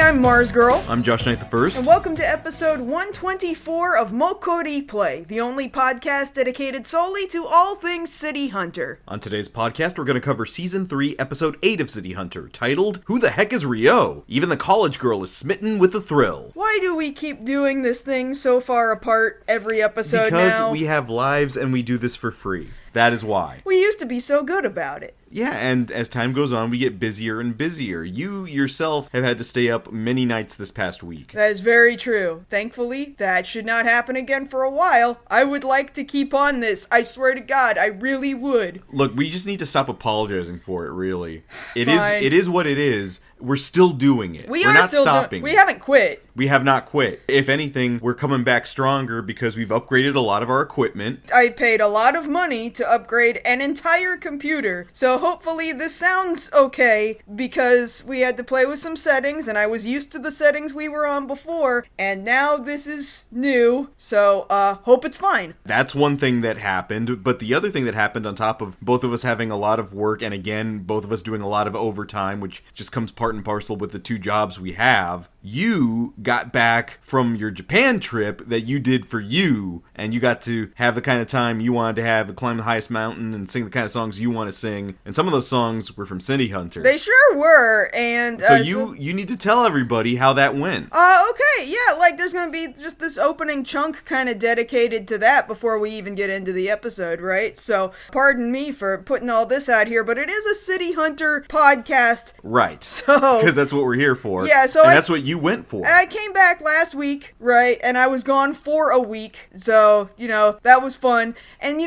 I'm MarzGurl. I'm JoshKnightTheFirst. And welcome to episode 124 of MokkoriPlay, the only podcast dedicated solely to all things City Hunter. On today's podcast, we're going to cover Season 3, Episode 8 of City Hunter, titled, Who the Heck is Rio? Even the college girl is smitten with the thrill. Why do we keep doing this thing so far apart every episode now? Because we have lives and we do this for free. That is why. We used to be so good about it. Yeah, and as time goes on, we get busier and busier. You yourself have had to stay up many nights this past week. That is very true. Thankfully, that should not happen again for a while. I would like to keep on this. I swear to God, I really would. Look, we just need to stop apologizing for it, really. It Fine. is what it is. We're still doing it. We're not not stopping. We haven't quit. We have not quit. If anything, we're coming back stronger because we've upgraded a lot of our equipment. I paid a lot of money to upgrade an entire computer, so hopefully this sounds okay, because we had to play with some settings, and I was used to the settings we were on before, and now this is new, so hope it's fine. That's one thing that happened, but the other thing that happened on top of both of us having a lot of work, and again, both of us doing a lot of overtime, which just comes part and parcel with the two jobs we have, you got back from your Japan trip that you did for you, and you got to have the kind of time you wanted to have, climb the highest mountain, and sing the kind of songs you want to sing. And some of those songs were from City Hunter. They sure were, and... So you need to tell everybody how that went. Okay, yeah, like there's gonna be just this opening chunk kind of dedicated to that before we even get into the episode, right? So, pardon me for putting all this out here, but it is a City Hunter podcast. Right. So... Because that's what we're here for. Yeah, so that's what you went for. I came back last week, right, and I was gone for a week, so, that was fun. And,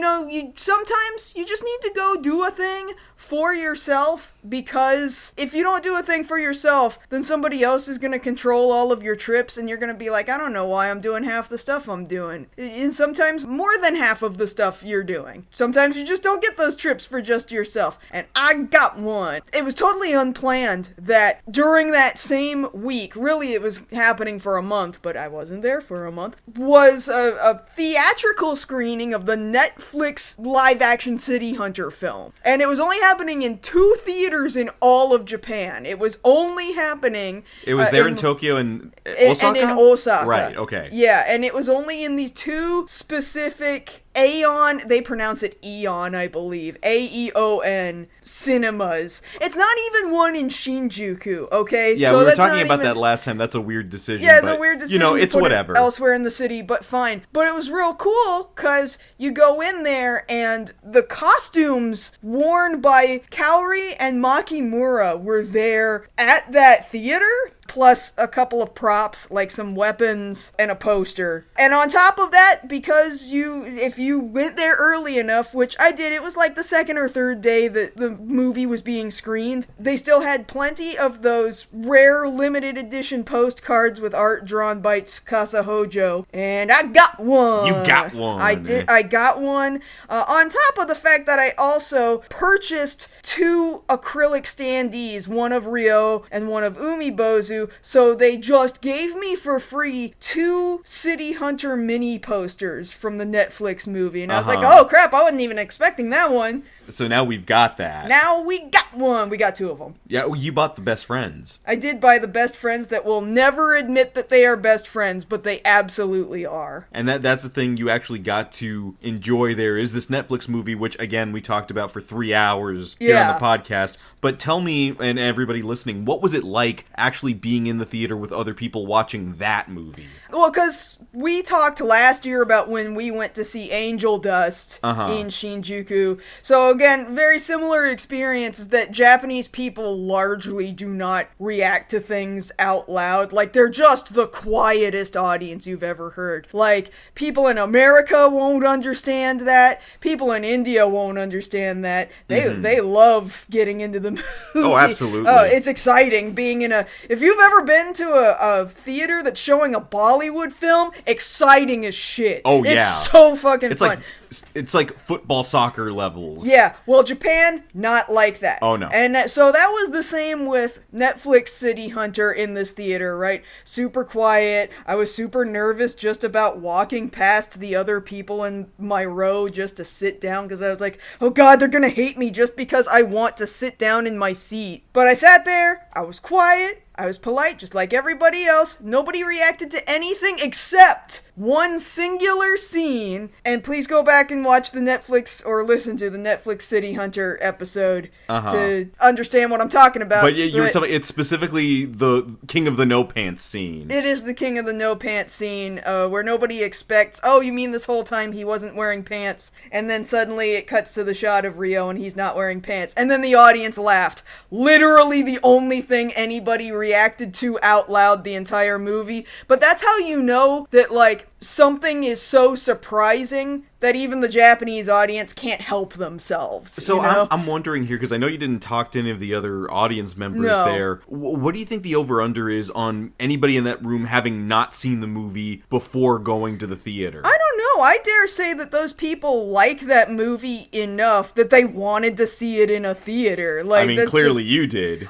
sometimes you just need to go do a thing for yourself, because if you don't do a thing for yourself, then somebody else is going to control all of your trips, and you're going to be like, I don't know why I'm doing half the stuff I'm doing. And sometimes more than half of the stuff you're doing. Sometimes you just don't get those trips for just yourself. And I got one. It was totally unplanned that during that same week, really it was happening for a month, but I wasn't there for a month, was a theatrical screening of the Netflix live-action City Hunter film. And it was only happening in 2 theaters in all of Japan. It was only happening... It was there in Tokyo and Osaka? And in Osaka. Right, okay. Yeah, and it was only in these 2 specific Aeon, they pronounce it Eon, I believe, A-E-O-N, cinemas. It's not even one in Shinjuku, okay? Yeah, so we were talking about that last time. That's a weird decision. Yeah, it's a weird decision. It's whatever. Elsewhere in the city, but fine. But it was real cool, because you go in there, and the costumes worn by Kaori and Makimura were there at that theater, plus a couple of props, like some weapons and a poster. And on top of that, because if you went there early enough, which I did, it was like the second or third day that the movie was being screened, they still had plenty of those rare limited edition postcards with art drawn by Tsukasa Hojo. And I got one! You got one! I did, I got one. On top of the fact that I also purchased 2 acrylic standees, one of Ryo and one of Umibozu, so they just gave me for free 2 City Hunter mini posters from the Netflix movie. And I was like, oh crap, I wasn't even expecting that one. So now we've got that. Now we got one. We got 2 of them. Yeah, well, you bought the best friends. I did buy the best friends that will never admit that they are best friends, but they absolutely are. And that's the thing you actually got to enjoy there is this Netflix movie, which, again, we talked about for 3 hours here on the podcast. But tell me, and everybody listening, what was it like actually being in the theater with other people watching that movie? Well, because we talked last year about when we went to see Angel Dust in Shinjuku. So again, very similar experience that Japanese people largely do not react to things out loud. Like, they're just the quietest audience you've ever heard. Like, people in America won't understand that. People in India won't understand that. They love getting into the movie. Oh, absolutely. Oh, it's exciting being in if you've ever been to a theater that's showing a Bollywood film, exciting as shit. Oh, yeah. It's so fucking fun. It's like football, soccer levels. Yeah, well, Japan, not like that. Oh, no. And so that was the same with Netflix City Hunter in this theater, right? Super quiet. I was super nervous just about walking past the other people in my row just to sit down, because I was like, oh god, they're gonna hate me just because I want to sit down in my seat. But I sat there, I was quiet, I was polite, just like everybody else. Nobody reacted to anything except one singular scene. And please go back and watch the Netflix, or listen to the Netflix City Hunter episode to understand what I'm talking about. But you were telling me it's specifically the King of the No Pants scene. It is the King of the No Pants scene, where nobody expects, oh, you mean this whole time he wasn't wearing pants? And then suddenly it cuts to the shot of Rio and he's not wearing pants. And then the audience laughed. Literally the only thing anybody reacted to out loud the entire movie. But that's how you know that, like, something is so surprising that even the Japanese audience can't help themselves. So you know? I'm wondering here, because I know you didn't talk to any of the other audience members No. there. What do you think the over-under is on anybody in that room having not seen the movie before going to the theater? I don't know. I dare say that those people like that movie enough that they wanted to see it in a theater. Like, I mean, clearly you did.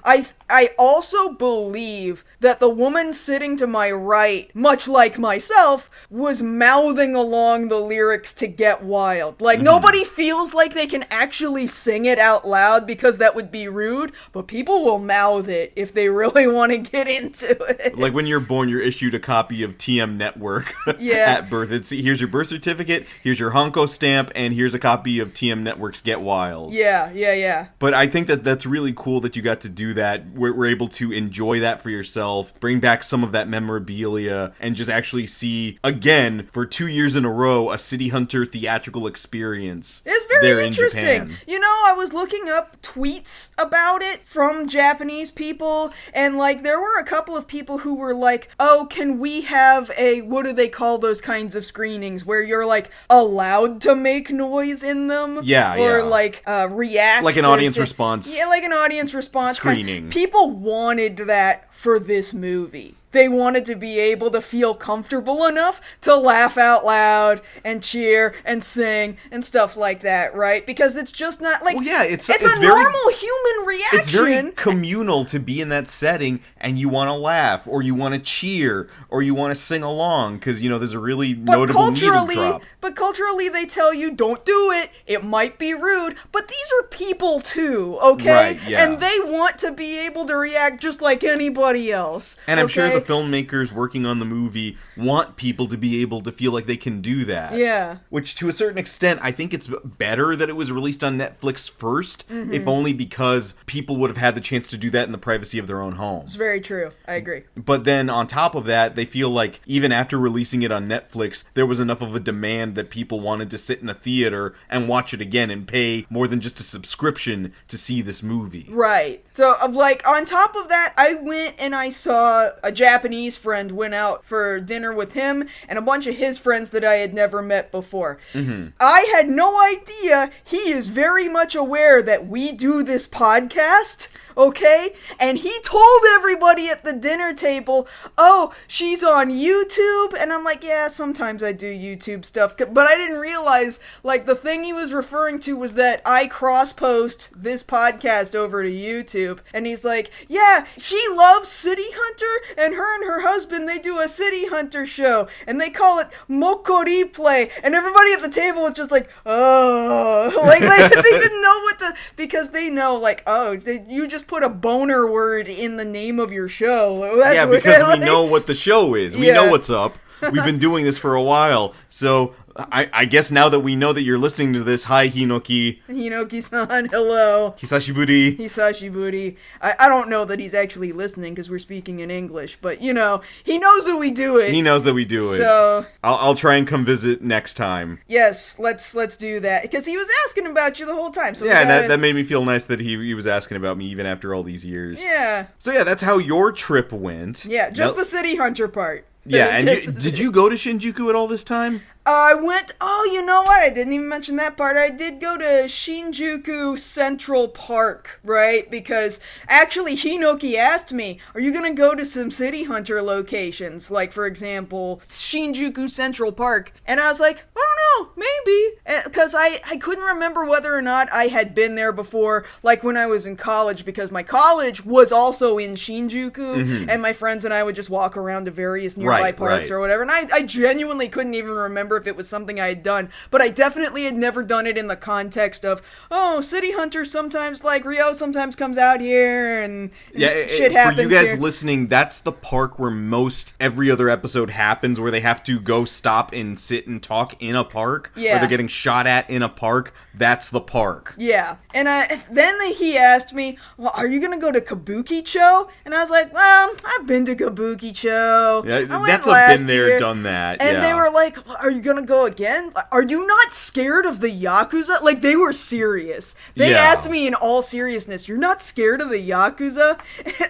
I also believe that the woman sitting to my right, much like myself, was mouthing along the lyrics to Get Wild. Like, nobody feels like they can actually sing it out loud because that would be rude, but people will mouth it if they really want to get into it. Like when you're born, you're issued a copy of TM Network at birth. It's here's your birth certificate, here's your Honko stamp, and here's a copy of TM Network's Get Wild. Yeah. But I think that that's really cool that you got to do that. We're able to enjoy that for yourself, bring back some of that memorabilia, and just actually see, again, for 2 years in a row, a City Hunter theatrical experience. It's very there interesting. In Japan. You know, I was looking up tweets about it from Japanese people, and, like, there were a couple of people who were like, oh, can we have a, what do they call those kinds of screenings, where you're, like, allowed to make noise in them? Or, like, react. Like an audience response. Yeah, like an audience response. Screening. People wanted that for this movie. They wanted to be able to feel comfortable enough to laugh out loud and cheer and sing and stuff like that, right? Because it's just not like... Well, yeah, it's a very, normal human reaction. It's very communal to be in that setting and you want to laugh or you want to cheer or you want to sing along because, you know, there's a really notable needle drop. But culturally, they tell you, don't do it. It might be rude. But these are people too, okay? Right, yeah. And they want to be able to react just like anybody else. And I'm sure the filmmakers working on the movie want people to be able to feel like they can do that. Yeah. Which, to a certain extent, I think it's better that it was released on Netflix first, if only because people would have had the chance to do that in the privacy of their own home. It's very true. I agree. But then, on top of that, they feel like even after releasing it on Netflix, there was enough of a demand that people wanted to sit in a theater and watch it again and pay more than just a subscription to see this movie. Right. So, like, on top of that, I went and I saw a Japanese friend went out for dinner with him and a bunch of his friends that I had never met before. I had no idea he is very much aware that we do this podcast, okay? And he told everybody at the dinner table, oh, she's on YouTube? And I'm like, yeah, sometimes I do YouTube stuff. But I didn't realize, like, the thing he was referring to was that I cross-post this podcast over to YouTube. And he's like, yeah, she loves City Hunter, and her husband, they do a City Hunter show, and they call it MokkoriPlay. And everybody at the table was just like, oh. Like, they didn't know what to, because they know, like, oh, you just put a boner word in the name of your show. That's because we know what the show is. We know what's up. We've been doing this for a while. So I guess now that we know that you're listening to this, hi Hinoki. Hinoki-san, hello. Hisashiburi. Hisashiburi. I don't know that he's actually listening because we're speaking in English, but, you know, he knows that we do it. He knows that we do it. So I'll try and come visit next time. Yes, let's do that. Because he was asking about you the whole time. So yeah, that made me feel nice that he was asking about me even after all these years. Yeah. So yeah, that's how your trip went. Yeah, just the City Hunter part. Yeah, and did you go to Shinjuku at all this time? I went, oh, you know what? I didn't even mention that part. I did go to Shinjuku Central Park, right? Because actually Hinoki asked me, are you going to go to some City Hunter locations? Like, for example, Shinjuku Central Park. And I was like, I don't oh, maybe. Because I couldn't remember whether or not I had been there before, like when I was in college, because my college was also in Shinjuku, and my friends and I would just walk around to various nearby parks or whatever, and I genuinely couldn't even remember if it was something I had done, but I definitely had never done it in the context of, oh, City Hunter sometimes, like, Ryo sometimes comes out here, and shit happens for you guys here. Listening, that's the park where most every other episode happens, where they have to go stop and sit and talk in a park, where they're getting shot at in a park. That's the park. Yeah. And then he asked me, well, are you going to go to Kabuki-cho? And I was like, well, I've been to Kabuki-cho. Yeah, that's a been there, done that. And they were like, are you going to go again? Are you not scared of the Yakuza? Like, they were serious. They asked me in all seriousness, you're not scared of the Yakuza?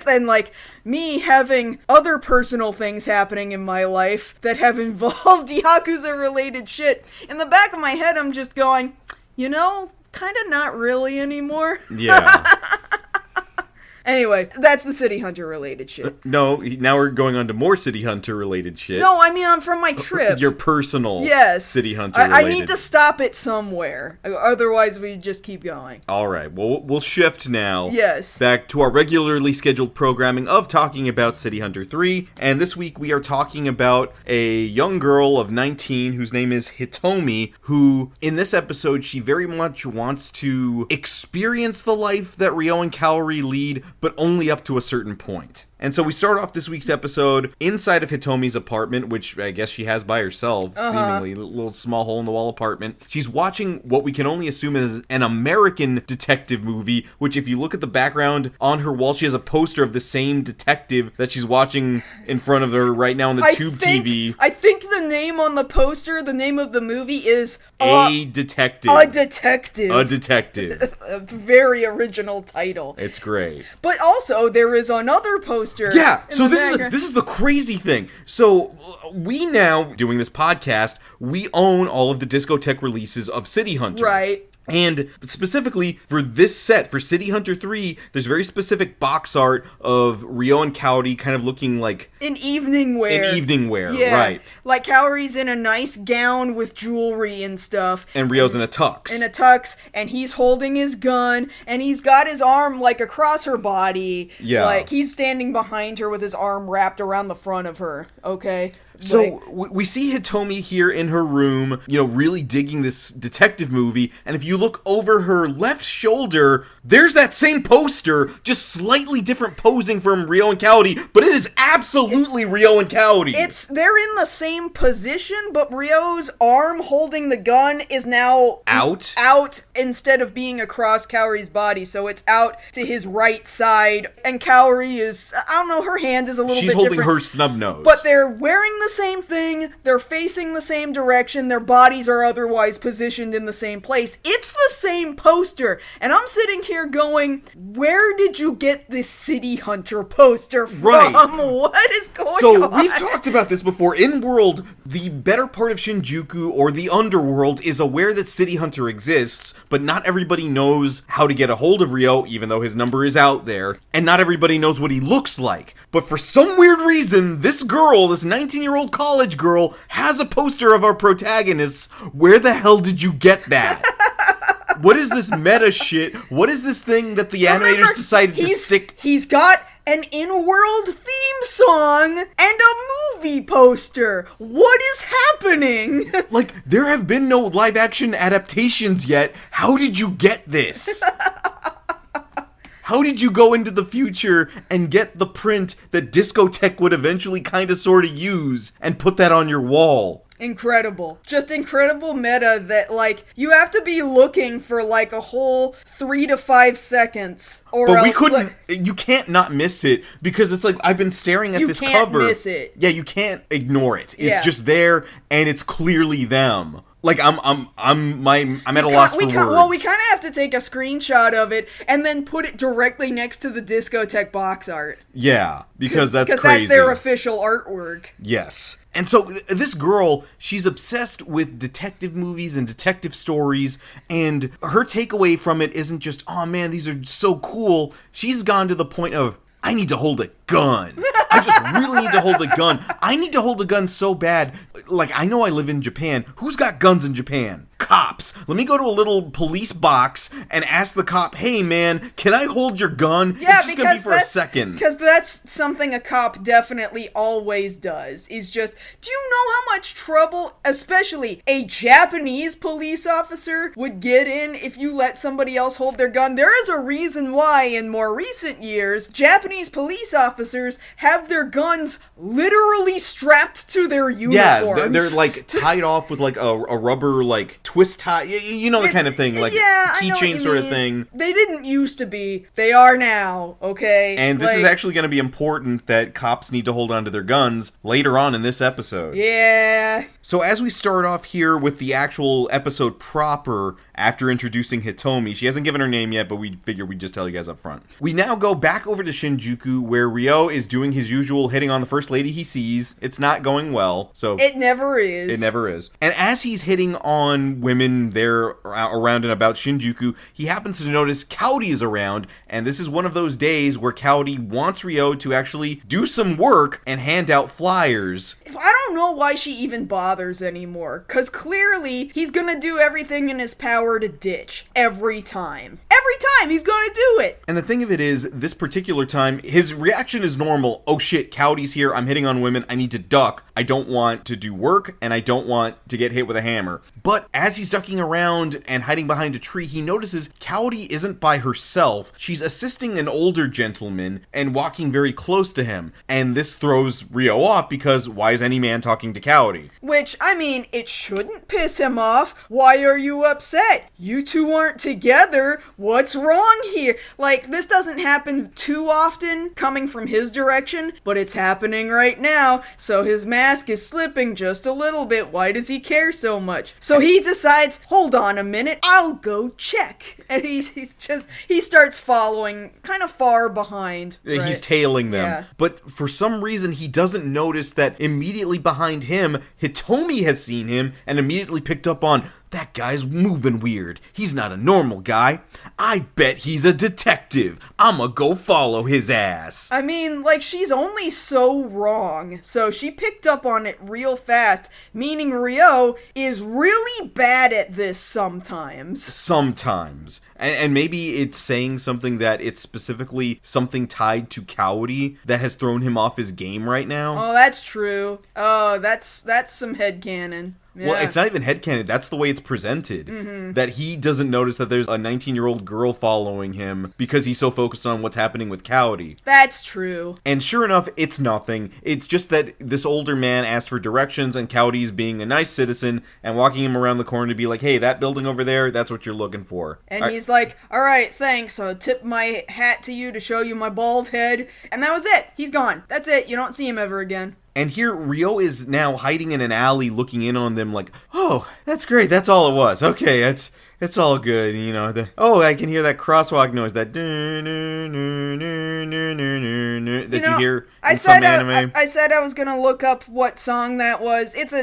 And, like, me having other personal things happening in my life that have involved Yakuza-related shit, in the back of my head, I'm just going, you know, kind of not really anymore. Yeah. Anyway, that's the City Hunter related shit. No, now we're going on to more City Hunter related shit. No, I mean, I'm from my trip. Your personal City Hunter I related. need to stop it somewhere. Otherwise, we just keep going. All right. Well, we'll shift now. Yes. Back to our regularly scheduled programming of talking about City Hunter 3. And this week we are talking about a young girl of 19 whose name is Hitomi, who in this episode, she very much wants to experience the life that Ryo and Kaori lead, but only up to a certain point. And so we start off this week's episode inside of Hitomi's apartment, which I guess she has by herself, seemingly, a little small hole-in-the-wall apartment. She's watching what we can only assume is an American detective movie, which if you look at the background on her wall, she has a poster of the same detective that she's watching in front of her right now on the TV. I think the name on the poster, the name of the movie is... A Detective. A Detective. A Detective. A very original title. It's great. But also, there is another poster. Yeah, so this is the crazy thing. So we now, doing this podcast, we own all of the Discotek releases of City Hunter. Right. And specifically for this set, for City Hunter 3, there's very specific box art of Ryo and Kaori kind of looking like... In evening wear. Yeah, right. Like Kaori's in a nice gown with jewelry and stuff. And Ryo's in a tux. And he's holding his gun, and he's got his arm, like, across her body. Yeah. Like, he's standing behind her with his arm wrapped around the front of her, okay? So we see Hitomi here in her room, you know, really digging this detective movie, and if you look over her left shoulder, there's that same poster, just slightly different posing from Ryo and Kaori, but it is absolutely Ryo and Kaori. They're in the same position, but Ryo's arm holding the gun is now out instead of being across Kaori's body, so it's out to his right side, and Kaori is, I don't know, her hand is a little bit different. She's holding her snub nose. But they're wearing the same thing, they're facing the same direction, their bodies are otherwise positioned in the same place. It's the same poster, and I'm sitting here going, where did you get this City Hunter poster from? Right. What is going on? So, we've talked about this before. In World, the better part of Shinjuku, or the underworld, is aware that City Hunter exists, but not everybody knows how to get a hold of Ryo, even though his number is out there, and not everybody knows what he looks like. But for some weird reason, this girl, this 19-year-old college girl, has a poster of our protagonists. Where the hell did you get that? What is this meta shit? What is this thing that the animators decided to stick? He's got an in-world theme song and a movie poster. What is happening? Like, there have been no live-action adaptations yet. How did you get this? How did you go into the future and get the print that Discotek would eventually kind of sort of use and put that on your wall? Incredible. Just incredible meta that, like, you have to be looking for, like, a whole 3 to 5 seconds. But we couldn't, you can't not miss it, because it's like, I've been staring at this cover. You can't miss it. Yeah, you can't ignore it. It's just there, and it's clearly them. Like, I'm at a loss for words. Well, we kind of have to take a screenshot of it and then put it directly next to the Discotek box art. Yeah, because that's crazy. Because that's their official artwork. Yes. And so this girl, she's obsessed with detective movies and detective stories, and her takeaway from it isn't just, oh man, these are so cool. She's gone to the point of, I need to hold a gun. I just really need to hold a gun. I need to hold a gun so bad. Like, I know I live in Japan. Who's got guns in Japan? Cops. Let me go to a little police box and ask the cop, hey man, can I hold your gun? Yeah, it's just gonna be for a second. Because that's something a cop definitely always does, is just, do you know how much trouble, especially a Japanese police officer, would get in if you let somebody else hold their gun? There is a reason why, in more recent years, Japananie police officers have their guns literally strapped to their uniforms. Yeah, they're like tied off with like a rubber like twist tie, you know, the kind of thing, like keychain sort of thing. They didn't used to be. They are now, okay? And this is actually going to be important that cops need to hold on to their guns later on in this episode. Yeah. So as we start off here with the actual episode proper, after introducing Hitomi, she hasn't given her name yet, but we figured we'd just tell you guys up front. We now go back over to Shinjuku, where Ryo is doing his usual hitting on the first lady he sees. It's not going well, so... It never is. It never is. And as he's hitting on women there around and about Shinjuku, he happens to notice Kaori is around, and this is one of those days where Kaori wants Ryo to actually do some work and hand out flyers. I don't know why she even bothers anymore, because clearly he's gonna do everything in his power to ditch. Every time. Every time he's gonna do it! And the thing of it is, this particular time, his reaction is normal. Oh shit, Kaori's here, I'm hitting on women, I need to duck. I don't want to do work, and I don't want to get hit with a hammer. But as he's ducking around and hiding behind a tree, he notices Kaori isn't by herself. She's assisting an older gentleman and walking very close to him. And this throws Ryo off because why is any man talking to Kaori? Which, I mean, it shouldn't piss him off. Why are you upset? You two aren't together. What's wrong here? Like, this doesn't happen too often coming from his direction, but it's happening right now. So his mask is slipping just a little bit. Why does he care so much? So he decides, hold on a minute, I'll go check. And he starts following kind of far behind. Right? He's tailing them. Yeah. But for some reason, he doesn't notice that immediately behind him, Hitomi has seen him and immediately picked up on, that guy's moving weird. He's not a normal guy. I bet he's a detective. I'ma go follow his ass. I mean, like, she's only so wrong. So she picked up on it real fast, meaning Ryo is really bad at this sometimes. Sometimes. And maybe it's saying something that it's specifically something tied to Kaori that has thrown him off his game right now. Oh, that's true. Oh, that's some headcanon. Yeah. Well, it's not even headcanon. That's the way it's presented. Mm-hmm. That he doesn't notice that there's a 19-year-old girl following him because he's so focused on what's happening with Kaori. That's true. And sure enough, it's nothing. It's just that this older man asked for directions and Kaori's being a nice citizen and walking him around the corner to be like, hey, that building over there, that's what you're looking for. And he's like, all right, thanks. I'll tip my hat to you to show you my bald head. And that was it. He's gone. That's it. You don't see him ever again. And here, Ryo is now hiding in an alley looking in on them like, oh, that's great, that's all it was. Okay, it's all good, you know. I can hear that crosswalk noise, that that you hear in some anime. I said I was gonna look up what song that was. It's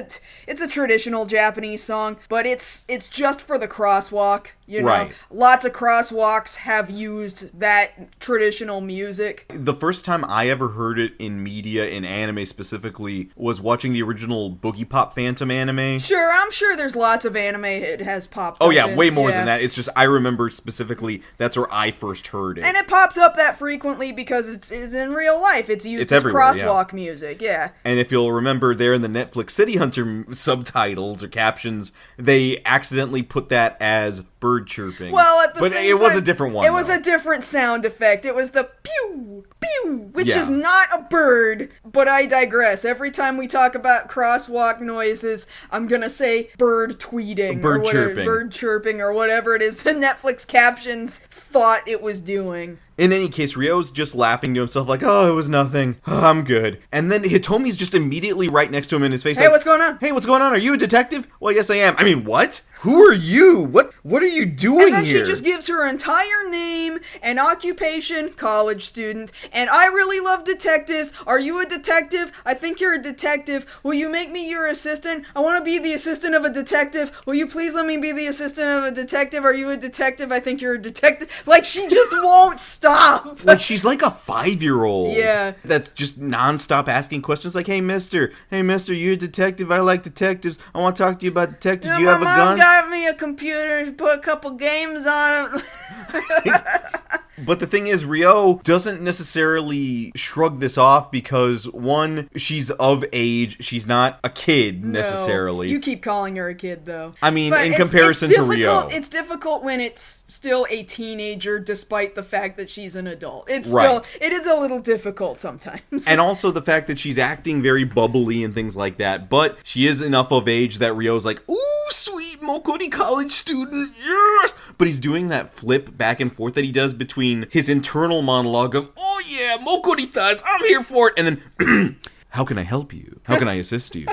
a traditional Japanese song, but it's just for the crosswalk. You know, right. Lots of crosswalks have used that traditional music. The first time I ever heard it in media, in anime specifically, was watching the original Boogie Pop Phantom anime. Sure, I'm sure there's lots of anime it has popped up. Oh yeah, way more than that. It's just, I remember specifically, that's where I first heard it. And it pops up that frequently because it's in real life. It's used as crosswalk music, yeah. And if you'll remember there in the Netflix City Hunter subtitles or captions, they accidentally put that as bird chirping. Well, at the same time, it was a different one. It was a different sound effect. It was the pew, pew, which is not a bird. But I digress. Every time we talk about crosswalk noises, I'm gonna say bird tweeting. Bird chirping. Bird chirping or whatever it is the Netflix captions thought it was doing. In any case, Ryo's just laughing to himself like, oh, it was nothing. Oh, I'm good. And then Hitomi's just immediately right next to him in his face. Hey, what's going on? Hey, what's going on? Are you a detective? Well, yes, I am. I mean, what? Who are you? What are you doing And then here? she just gives her entire name and occupation, college student. And I really love detectives. Are you a detective? I think you're a detective. Will you make me your assistant? I want to be the assistant of a detective. Will you please let me be the assistant of a detective? Are you a detective? I think you're a detective. Like, she just won't stop. Like, she's like a 5-year-old. Yeah. That's just nonstop asking questions like, hey, mister, you a detective? I like detectives. I want to talk to you about detectives. Do you have a gun? My mom got me a computer and put a couple games on it. But the thing is, Rio doesn't necessarily shrug this off because, one, she's of age. She's not a kid, necessarily. No, you keep calling her a kid, though. I mean, but in comparison to Rio. It's difficult when it's still a teenager, despite the fact that she's an adult. It is a little difficult sometimes. And also the fact that she's acting very bubbly and things like that. But she is enough of age that Rio's like, ooh, sweet Mokkori college student, yes! But he's doing that flip back and forth that he does between his internal monologue of, oh yeah, Mokkori thighs, I'm here for it, and then, how can I help you? How can I assist you?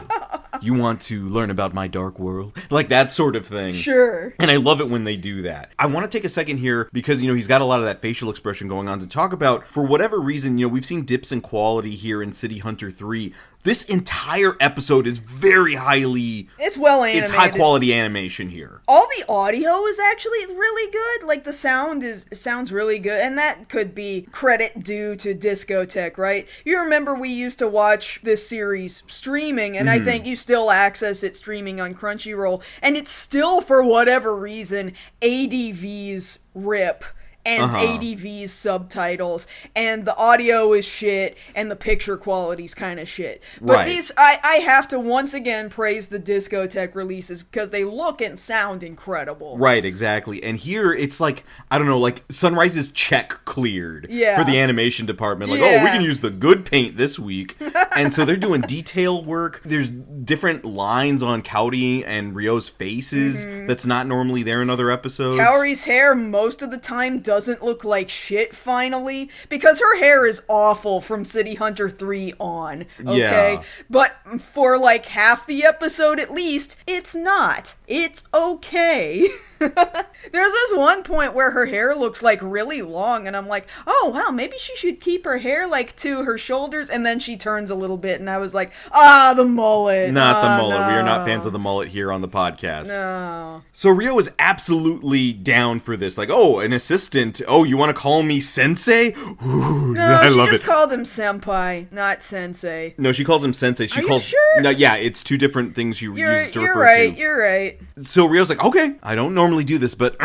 You want to learn about my dark world? Like that sort of thing. Sure. And I love it when they do that. I want to take a second here because, he's got a lot of that facial expression going on to talk about, for whatever reason, we've seen dips in quality here in City Hunter 3. This entire episode is very highly... It's well animated. It's high quality animation here. All the audio is actually really good. Like, the sounds really good. And that could be credit due to Discotech, right? You remember we used to watch this series streaming, and I think you still access it streaming on Crunchyroll. And it's still, for whatever reason, ADV's rip. And ADV's subtitles, and the audio is shit, and the picture quality's kind of shit. But these, I have to once again praise the Discotech releases, because they look and sound incredible. Right, exactly. And here, it's like, I don't know, like, Sunrise's check cleared for the animation department. Like, oh, we can use the good paint this week. And so they're doing detail work. There's different lines on Kaori and Ryo's faces that's not normally there in other episodes. Kaori's hair, most of the time, doesn't look like shit, finally, because her hair is awful from City Hunter 3 on, okay? Yeah. But for like half the episode at least, it's not. It's okay. There's this one point where her hair looks like really long, and I'm like, oh wow, maybe she should keep her hair like to her shoulders, and then she turns a little bit, and I was like, the mullet. Not the mullet. No. We are not fans of the mullet here on the podcast. No. So Rio is absolutely down for this. Like, oh, an assistant. Oh, you want to call me sensei? Ooh, No, I she love just it. called him senpai, not sensei. No, she calls him sensei. She Are you calls. sure? No, yeah, it's two different things she uses to refer to. You're right. So Rio's like, okay, I don't normally do this, but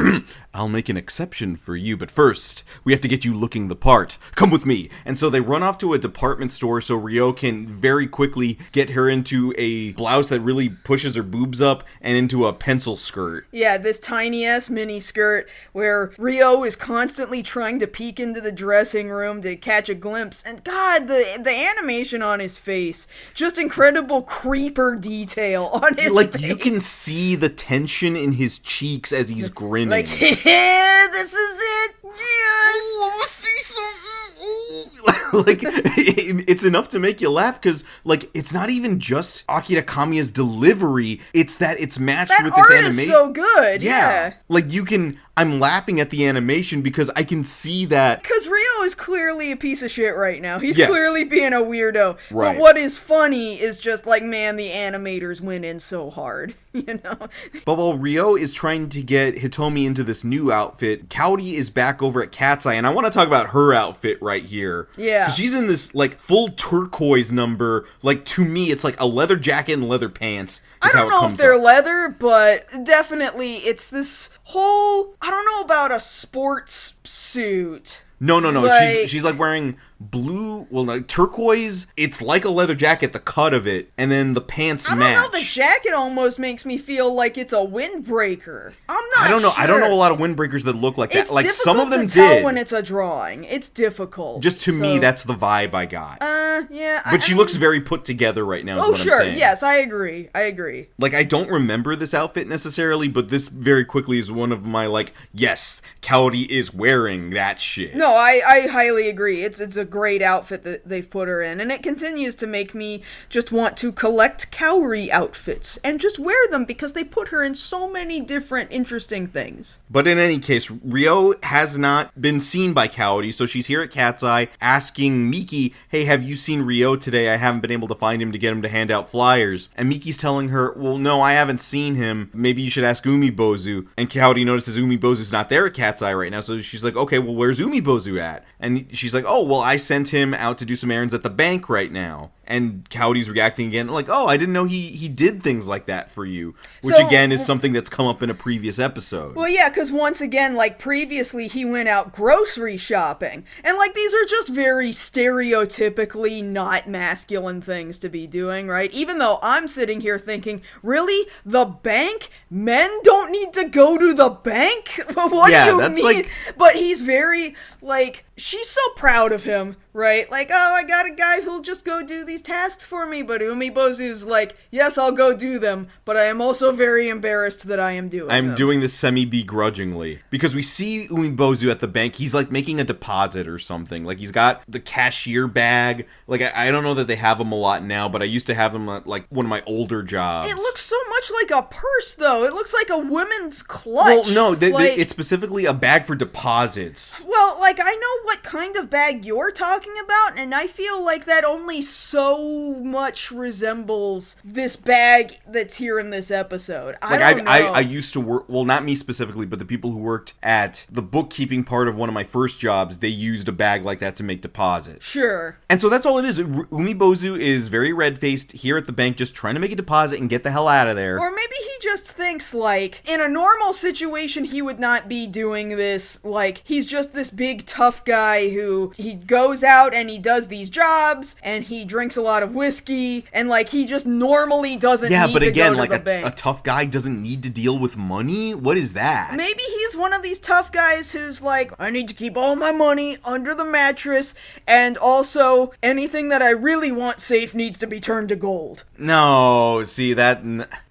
I'll make an exception for you. But first, we have to get you looking the part. Come with me. And so they run off to a department store so Rio can very quickly get her into a blouse that really pushes her boobs up and into a pencil skirt. Yeah, this tiny-ass mini skirt where Rio is constantly trying to peek into the dressing room to catch a glimpse. And God, the animation on his face. Just incredible creeper detail on his face. You can see the tension in his cheeks as he's grinning. Like, yeah, this is it. Yes. I want to see something. Like, it's enough to make you laugh because, like, it's not even just Akira Kamiya's delivery. It's that it's matched with this animation. That art is so good. Yeah. Like, I'm laughing at the animation because I can see that. Because Rio is clearly a piece of shit right now. He's Yes. clearly being a weirdo. Right. But what is funny is just like, man, the animators went in so hard. You know? But while Rio is trying to get Hitomi into this new outfit, Kaori is back over at Cat's Eye, and I want to talk about her outfit right here. Yeah. 'Cause she's in this, like, full turquoise number. Like, to me, it's like a leather jacket and leather pants. I don't know if they're leather, but definitely it's this whole, I don't know about a sports suit. No. Like, She's like wearing blue, turquoise. It's like a leather jacket, the cut of it, and then the pants match. I don't know, the jacket almost makes me feel like it's a windbreaker. I'm not I don't know. sure. I don't know a lot of windbreakers that look like that. It's Like, difficult some of them to tell did. when it's a drawing. It's difficult. Just to me, that's the vibe I got. Yeah. But she looks very put together right now, is what I'm saying. Yes, I agree. Like, I don't remember this outfit necessarily, but this very quickly is one of my, like, yes, Kaori is wearing that shit. No, no, I highly agree. It's a great outfit that they've put her in, and it continues to make me just want to collect Kaori outfits and just wear them because they put her in so many different interesting things. But in any case, Ryo has not been seen by Kaori, so she's here at Cat's Eye asking Miki, hey, have you seen Ryo today? I haven't been able to find him to get him to hand out flyers. And Miki's telling her, well, no, I haven't seen him. Maybe you should ask Umibozu. And Kaori notices Umibozu's not there at Cat's Eye right now, so she's like, okay, well, where's Umibozu at? And she's like, oh, well, I sent him out to do some errands at the bank right now. And Kaori's reacting again, like, oh, I didn't know he did things like that for you. Which, again, is something that's come up in a previous episode. Well, yeah, because once again, like, previously he went out grocery shopping. And, like, these are just very stereotypically not masculine things to be doing, right? Even though I'm sitting here thinking, really? The bank? Men don't need to go to the bank? What do you mean? Like... But he's very, like, she's so proud of him, right? Like, oh, I got a guy who'll just go do these tasks for me. But Umibozu's like, yes, I'll go do them, but I am also very embarrassed that I am doing them. I'm doing this semi-begrudgingly. Because we see Umibozu at the bank, he's like making a deposit or something. Like, he's got the cashier bag. Like, I don't know that they have them a lot now, but I used to have them at, like, one of my older jobs. It looks so much like a purse, though. It looks like a women's clutch. Well, no, it's specifically a bag for deposits. Well, like, I know what kind of bag you're talking about, and I feel like that only so much resembles this bag that's here in this episode. I don't know. I used to work, well, not me specifically, but the people who worked at the bookkeeping part of one of my first jobs, they used a bag like that to make deposits. Sure. And so that's all it is. Umibozu is very red-faced here at the bank, just trying to make a deposit and get the hell out of there. Or maybe he just thinks, like, in a normal situation, he would not be doing this. Like, he's just this big, tough guy who, he goes out and he does these jobs, and he drinks a lot of whiskey, and, like, he just normally doesn't need to go to the bank. Yeah, but again, like, a tough guy doesn't need to deal with money? What is that? Maybe he's one of these tough guys who's like, I need to keep all my money under the mattress, and also, anything that I really want safe needs to be turned to gold. No, see, that...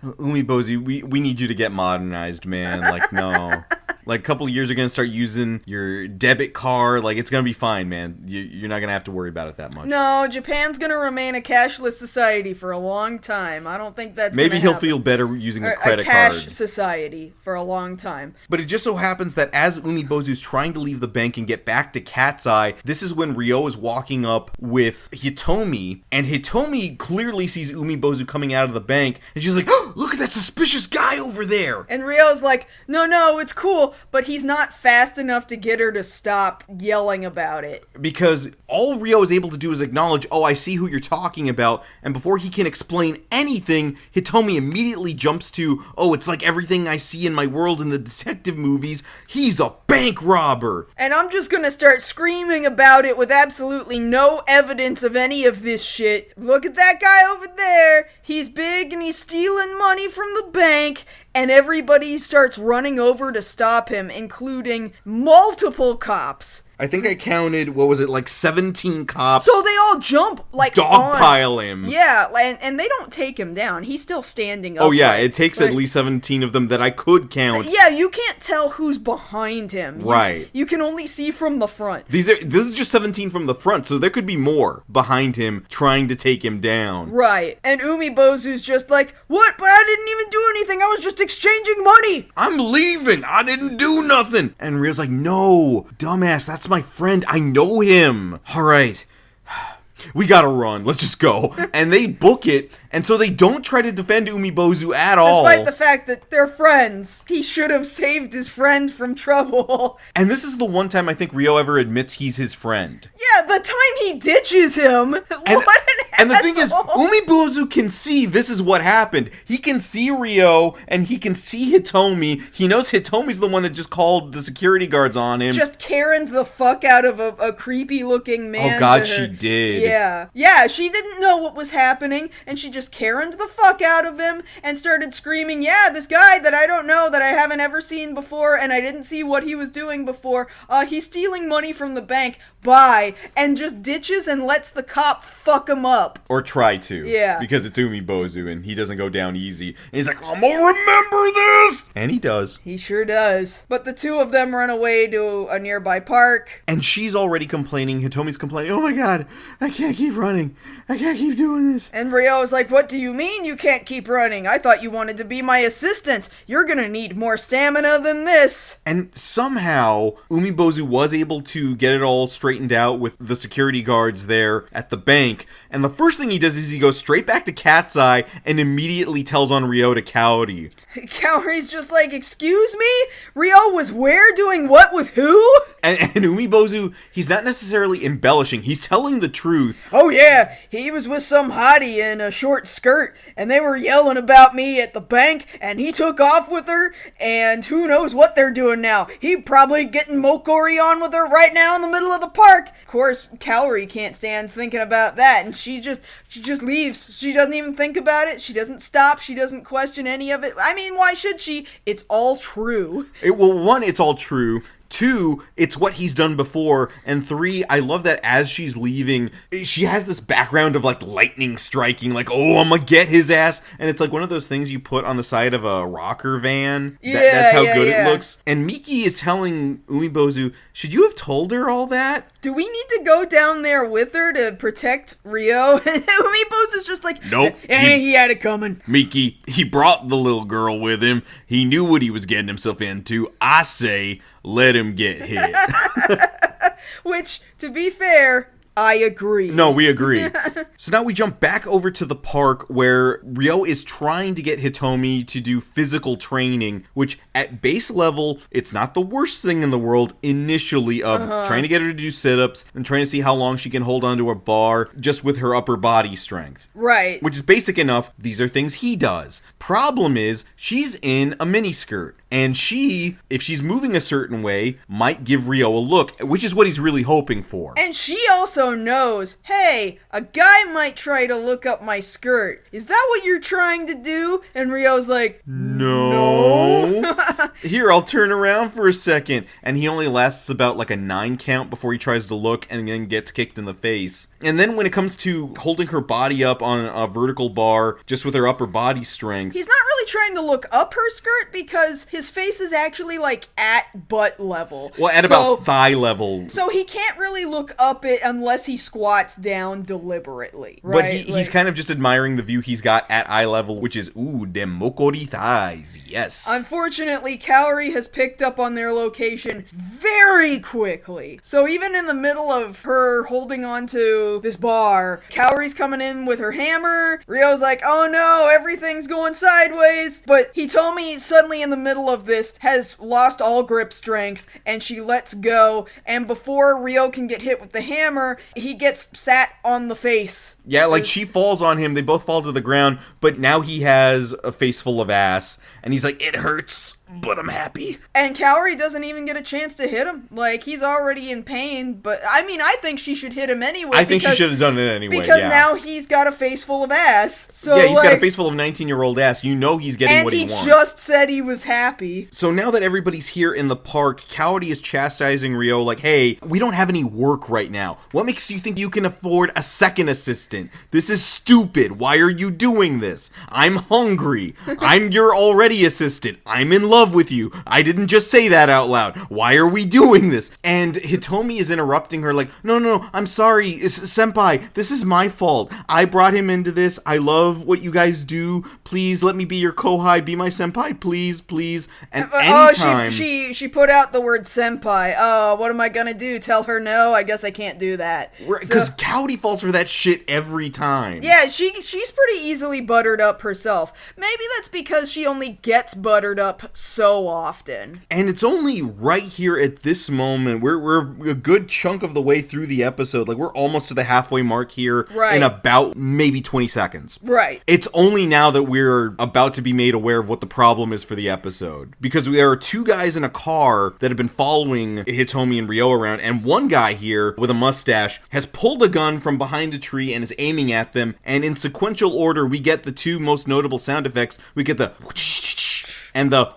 Umibozu, we need you to get modernized, man. Like, no. Like, a couple of years are gonna start using your debit card. Like, it's gonna be fine, man. You're not gonna have to worry about it that much. No, Japan's gonna remain a cashless society for a long time. I don't think that's Maybe gonna he'll happen. feel better using a credit card. A card. cash society for a long time. But it just so happens that as Umibozu's trying to leave the bank and get back to Cat's Eye, this is when Ryo is walking up with Hitomi, and Hitomi clearly sees Umibozu coming out of the bank, and she's like, oh, look at that suspicious guy over there! And Ryo's like, no, it's cool, but he's not fast enough to get her to stop yelling about it. Because all Ryo is able to do is acknowledge, oh, I see who you're talking about, and before he can explain anything, Hitomi immediately jumps to, oh, it's like everything I see in my world in the detective movies, he's a bank robber! And I'm just gonna start screaming about it with absolutely no evidence of any of this shit. Look at that guy over there! He's big and he's stealing money from the bank, and everybody starts running over to stop him, including multiple cops. I think I counted, what was it, like 17 cops. So they all jump, like, dogpile him. Yeah, and they don't take him down. He's still standing up. Oh, yeah, it takes at least 17 of them that I could count. Yeah, you can't tell who's behind him. Right. You can only see from the front. This is just 17 from the front, so there could be more behind him trying to take him down. Right. And Umibozu's just like, what? But I didn't even do anything. I was just exchanging money. I'm leaving. I didn't do nothing. And Ryo's like, no, dumbass, that's my friend. I know him. All right. We gotta run. Let's just go. And they book it, and so they don't try to defend Umibozu at all. Despite the fact that they're friends. He should have saved his friend from trouble. And this is the one time I think Ryo ever admits he's his friend. Yeah, the time he ditches him. And the thing is, Umibozu can see this is what happened. He can see Ryo, and he can see Hitomi. He knows Hitomi's the one that just called the security guards on him. Just Karen'd the fuck out of a creepy-looking man. Oh, God, she did. Yeah, she didn't know what was happening, and she just Karen'd the fuck out of him and started screaming, yeah, this guy that I don't know, that I haven't never seen before, and I didn't see what he was doing before. He's stealing money from the bank. Bye. And just ditches and lets the cop fuck him up. Or try to. Yeah. Because it's Umibozu, and he doesn't go down easy. And he's like, I'm gonna remember this! And he does. He sure does. But the two of them run away to a nearby park. And she's already complaining. Hitomi's complaining, oh my god, I can't keep running. I can't keep doing this. And Ryo is like, what do you mean you can't keep running? I thought you wanted to be my assistant. You're gonna need more stamina than this. And somehow, Umibozu was able to get it all straightened out with the security guards there at the bank. And the first thing he does is he goes straight back to Cat's Eye and immediately tells on Ryo to Kaori. Kaori's just like, excuse me? Ryo was where doing what with who? And Umibozu, he's not necessarily embellishing. He's telling the truth. Oh yeah, he was with some hottie in a short skirt, and they were yelling about me at the bank, and he took off with her, and who knows what they're doing now. He probably getting Mokkori on with her right now in the middle of the park. Of course, Kaori can't stand thinking about that, and she just leaves. She doesn't even think about it. She doesn't stop. She doesn't question any of it. I mean, why should she? It's all true. Well, one, it's all true. 2, it's what he's done before. And 3, I love that as she's leaving, she has this background of like lightning striking, like, oh, I'm gonna get his ass. And it's like one of those things you put on the side of a rocker van. That's how good it looks. And Miki is telling Umibozu, should you have told her all that? Do we need to go down there with her to protect Ryo? And Umibozu's just like, nope. He had it coming. Miki, he brought the little girl with him. He knew what he was getting himself into. I say, let him get hit. Which, to be fair, I agree. No, we agree. So now we jump back over to the park where Ryo is trying to get Hitomi to do physical training, which at base level, it's not the worst thing in the world initially of trying to get her to do sit-ups and trying to see how long she can hold onto a bar just with her upper body strength. Right. Which is basic enough. These are things he does. Problem is, she's in a miniskirt. And she, if she's moving a certain way, might give Ryo a look, which is what he's really hoping for. And she also knows, hey, a guy might try to look up my skirt. Is that what you're trying to do? And Ryo's like, no. Here, I'll turn around for a second. And he only lasts about like a 9 count before he tries to look and then gets kicked in the face. And then when it comes to holding her body up on a vertical bar, just with her upper body strength, he's not really trying to look up her skirt because his face is actually like at butt level. Well, at about thigh level. So he can't really look up it unless he squats down deliberately, right? But he's kind of just admiring the view he's got at eye level, which is, ooh, them Mokkori thighs, yes. Unfortunately, Kaori has picked up on their location very quickly. So even in the middle of her holding on to this bar, Kaori's coming in with her hammer. Ryo's like, oh no, everything's going sideways. But Hitomi suddenly in the middle of this has lost all grip strength and she lets go. And before Ryo can get hit with the hammer, he gets sat on the face. Yeah, like she falls on him. They both fall to the ground, but now he has a face full of ass. And he's like, it hurts, but I'm happy. And Kaori doesn't even get a chance to hit him. Like, he's already in pain, but I mean, I think she should hit him anyway. I think she should have done it anyway, because now he's got a face full of ass. So, yeah, he's got a face full of 19-year-old ass. You know he's getting what he wants. And he just said he was happy. So now that everybody's here in the park, Kaori is chastising Ryo like, hey, we don't have any work right now. What makes you think you can afford a second assistant? This is stupid. Why are you doing this? I'm hungry. I'm your already assistant. I'm in love with you. I didn't just say that out loud. Why are we doing this? And Hitomi is interrupting her like, no, I'm sorry, senpai, this is my fault. I brought him into this. I love what you guys do. Please let me be your kohai, be my senpai, please. And anytime... she put out the word senpai. Oh, what am I gonna do? Tell her no? I guess I can't do that. Because Kaori falls for that shit every time. Yeah, she's pretty easily buttered up herself. Maybe that's because she only gets buttered up so often. And it's only right here at this moment, we're a good chunk of the way through the episode, like we're almost to the halfway mark here in about maybe 20 seconds. Right. It's only now that we're about to be made aware of what the problem is for the episode. Because there are 2 guys in a car that have been following Hitomi and Ryo around, and one guy here with a mustache has pulled a gun from behind a tree and is aiming at them, and in sequential order we get the 2 most notable sound effects. We get the and the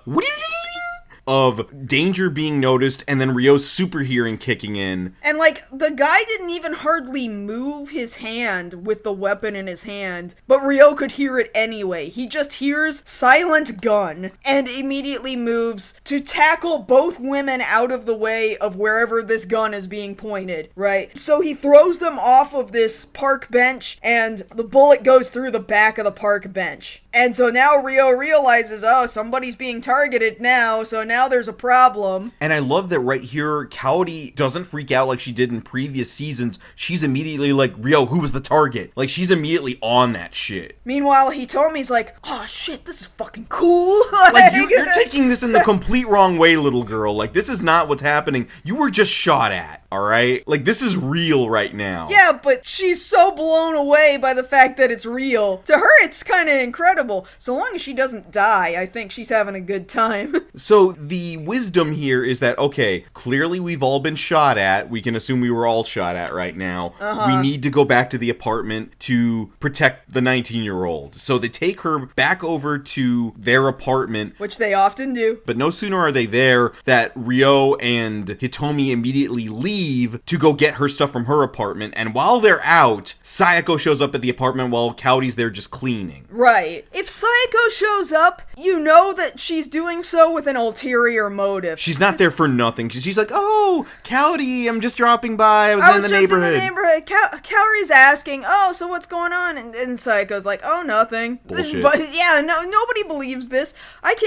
of danger being noticed and then Ryo's super hearing kicking in. And, like, the guy didn't even hardly move his hand with the weapon in his hand, but Ryo could hear it anyway. He just hears silent gun and immediately moves to tackle both women out of the way of wherever this gun is being pointed, right? So he throws them off of this park bench and the bullet goes through the back of the park bench. And so now Ryo realizes, oh, somebody's being targeted now, so now there's a problem. And I love that right here, Kaori doesn't freak out like she did in previous seasons. She's immediately like, Ryo, who was the target? Like, she's immediately on that shit. Meanwhile, Hitomi's like, oh shit, this is fucking cool. Like, you're taking this in the complete wrong way, little girl. Like, this is not what's happening. You were just shot at, alright? Like, this is real right now. Yeah, but she's so blown away by the fact that it's real. To her, it's kind of incredible. So long as she doesn't die, I think she's having a good time. So the wisdom here is that, okay, clearly we've all been shot at. We can assume we were all shot at right now. We need to go back to the apartment to protect the 19-year-old. So they take her back over to their apartment. Which they often do. But no sooner are they there that Ryo and Hitomi immediately leave to go get her stuff from her apartment. And while they're out, Sayako shows up at the apartment while Kaori's there just cleaning. Right. If Sayako shows up, you know that she's doing so with an ulterior motive. She's not there for nothing. She's like, oh, Kaori, I'm just dropping by. I was in the neighborhood. Kaori's asking, oh, so what's going on? And Sayako's like, oh, nothing. Bullshit. But yeah, nobody believes this.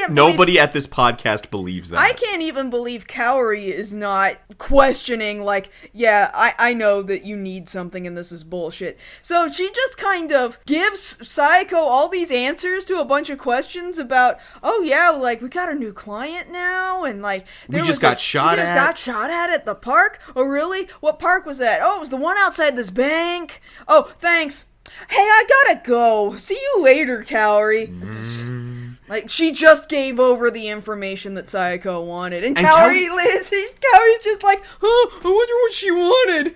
Nobody at this podcast believes that. I can't even believe Kaori is not questioning, like, yeah, I know that you need something and this is bullshit. So she just kind of gives Sayako all these answers to a bunch of questions about, oh yeah, like, we got a new client now, and like, we just got shot at the park. Oh really? What park was that? Oh, it was the one outside this bank. Oh, thanks. Hey, I gotta go. See you later, Kaori. Like, she just gave over the information that Sayako wanted. And Kaori's just like, huh, I wonder what she wanted.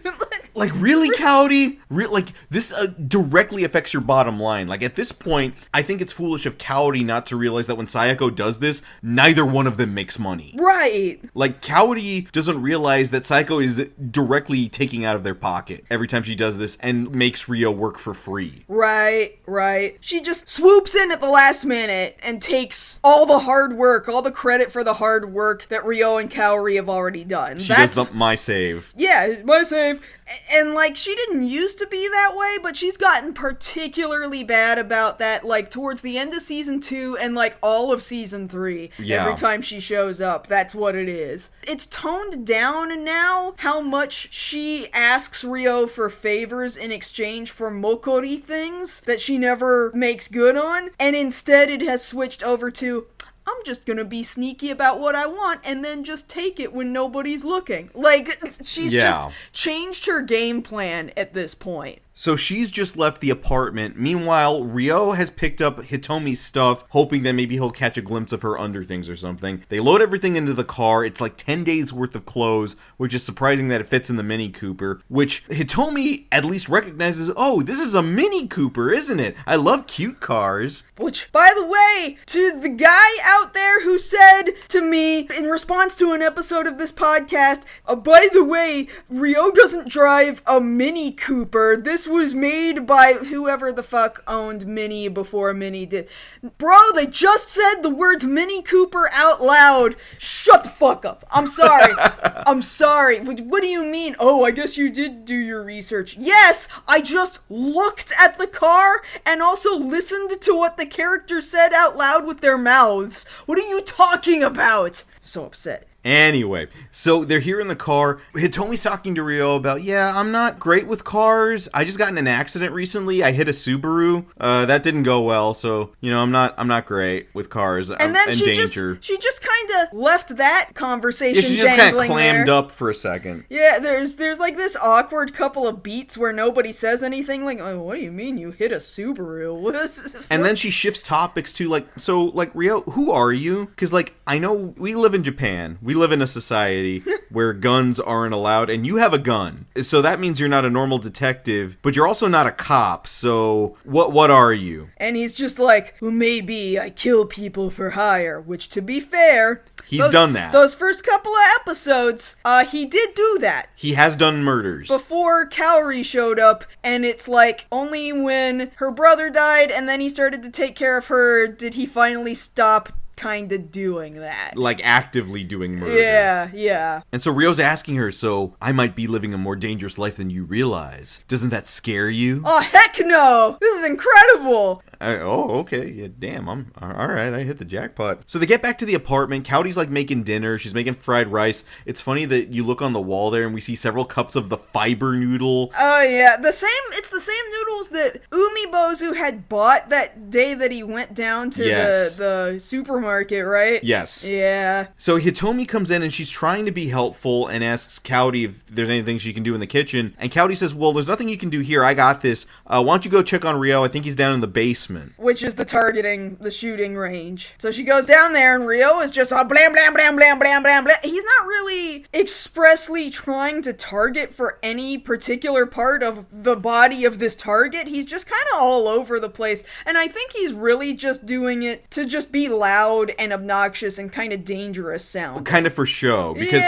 Like, really, Kaori? Like, this directly affects your bottom line. Like, at this point, I think it's foolish of Kaori not to realize that when Sayako does this, neither one of them makes money. Right. Like, Kaori doesn't realize that Sayako is directly taking out of their pocket every time she does this and makes Ryo work for free. Right. She just swoops in at the last minute and takes all the hard work, all the credit for the hard work that Ryo and Kaori have already done. She does up my save. Yeah, my save. And, like, she didn't used to be that way, but she's gotten particularly bad about that, like, towards the end of Season 2 and, like, all of Season 3. Yeah. Every time she shows up, that's what it is. It's toned down now how much she asks Ryo for favors in exchange for Mokkori things that she never makes good on, and instead it has switched over to, I'm just gonna be sneaky about what I want and then just take it when nobody's looking. Like, she's just changed her game plan at this point. So she's just left the apartment. Meanwhile, Ryo has picked up Hitomi's stuff, hoping that maybe he'll catch a glimpse of her underthings or something. They load everything into the car. It's like 10 days worth of clothes, which is surprising that it fits in the Mini Cooper, which Hitomi at least recognizes, oh, this is a Mini Cooper, isn't it? I love cute cars. Which, by the way, to the guy out there who said to me in response to an episode of this podcast, by the way, Ryo doesn't drive a Mini Cooper. This was made by whoever the fuck owned Mini before Mini did. Bro, they just said the words Mini Cooper out loud. Shut the fuck up. I'm sorry. I'm sorry. What do you mean? Oh, I guess you did do your research. Yes, I just looked at the car and also listened to what the characters said out loud with their mouths. What are you talking about? I'm so upset. Anyway, so they're here in the car. Hitomi's talking to Ryo about, yeah, I'm not great with cars. I just got in an accident recently. I hit a Subaru. That didn't go well, so, you know, I'm not great with cars. And then she just kind of left that conversation dangling there. She just kind of clammed up for a second. Yeah, there's like this awkward couple of beats where nobody says anything, like, oh, what do you mean you hit a Subaru? And then she shifts topics to, like, so, like, Ryo, who are you? Because, like, I know we live in Japan. We live in a society where guns aren't allowed, and you have a gun. So that means you're not a normal detective, but you're also not a cop. So what are you? And he's just like, well, maybe I kill people for hire, which, to be fair... He's done that. Those first couple of episodes, he did do that. He has done murders. Before Cowrie showed up, and it's like, only when her brother died, and then he started to take care of her, did he finally stop kind of doing that. Like actively doing murder. Yeah. And so Rio's asking her, so I might be living a more dangerous life than you realize. Doesn't that scare you? Oh, heck no! This is incredible! Okay. Yeah, damn. I'm all right. I hit the jackpot. So they get back to the apartment. Cowdy's like making dinner. She's making fried rice. It's funny that you look on the wall there and we see several cups of the fiber noodle. Oh yeah, it's the same noodles that Umibozu had bought that day that he went down to the supermarket, right? Yes. Yeah. So Hitomi comes in and she's trying to be helpful and asks Cowdy if there's anything she can do in the kitchen. And Cowdy says, well, there's nothing you can do here. I got this. Why don't you go check on Rio? I think he's down in the basement. Which is the shooting range. So she goes down there and Rio is just all blam, blam, blam, blam, blam, blam, blam. He's not really expressly trying to target for any particular part of the body of this target. He's just kind of all over the place. And I think he's really just doing it to just be loud and obnoxious and kind of dangerous sound. Kind of for show. Because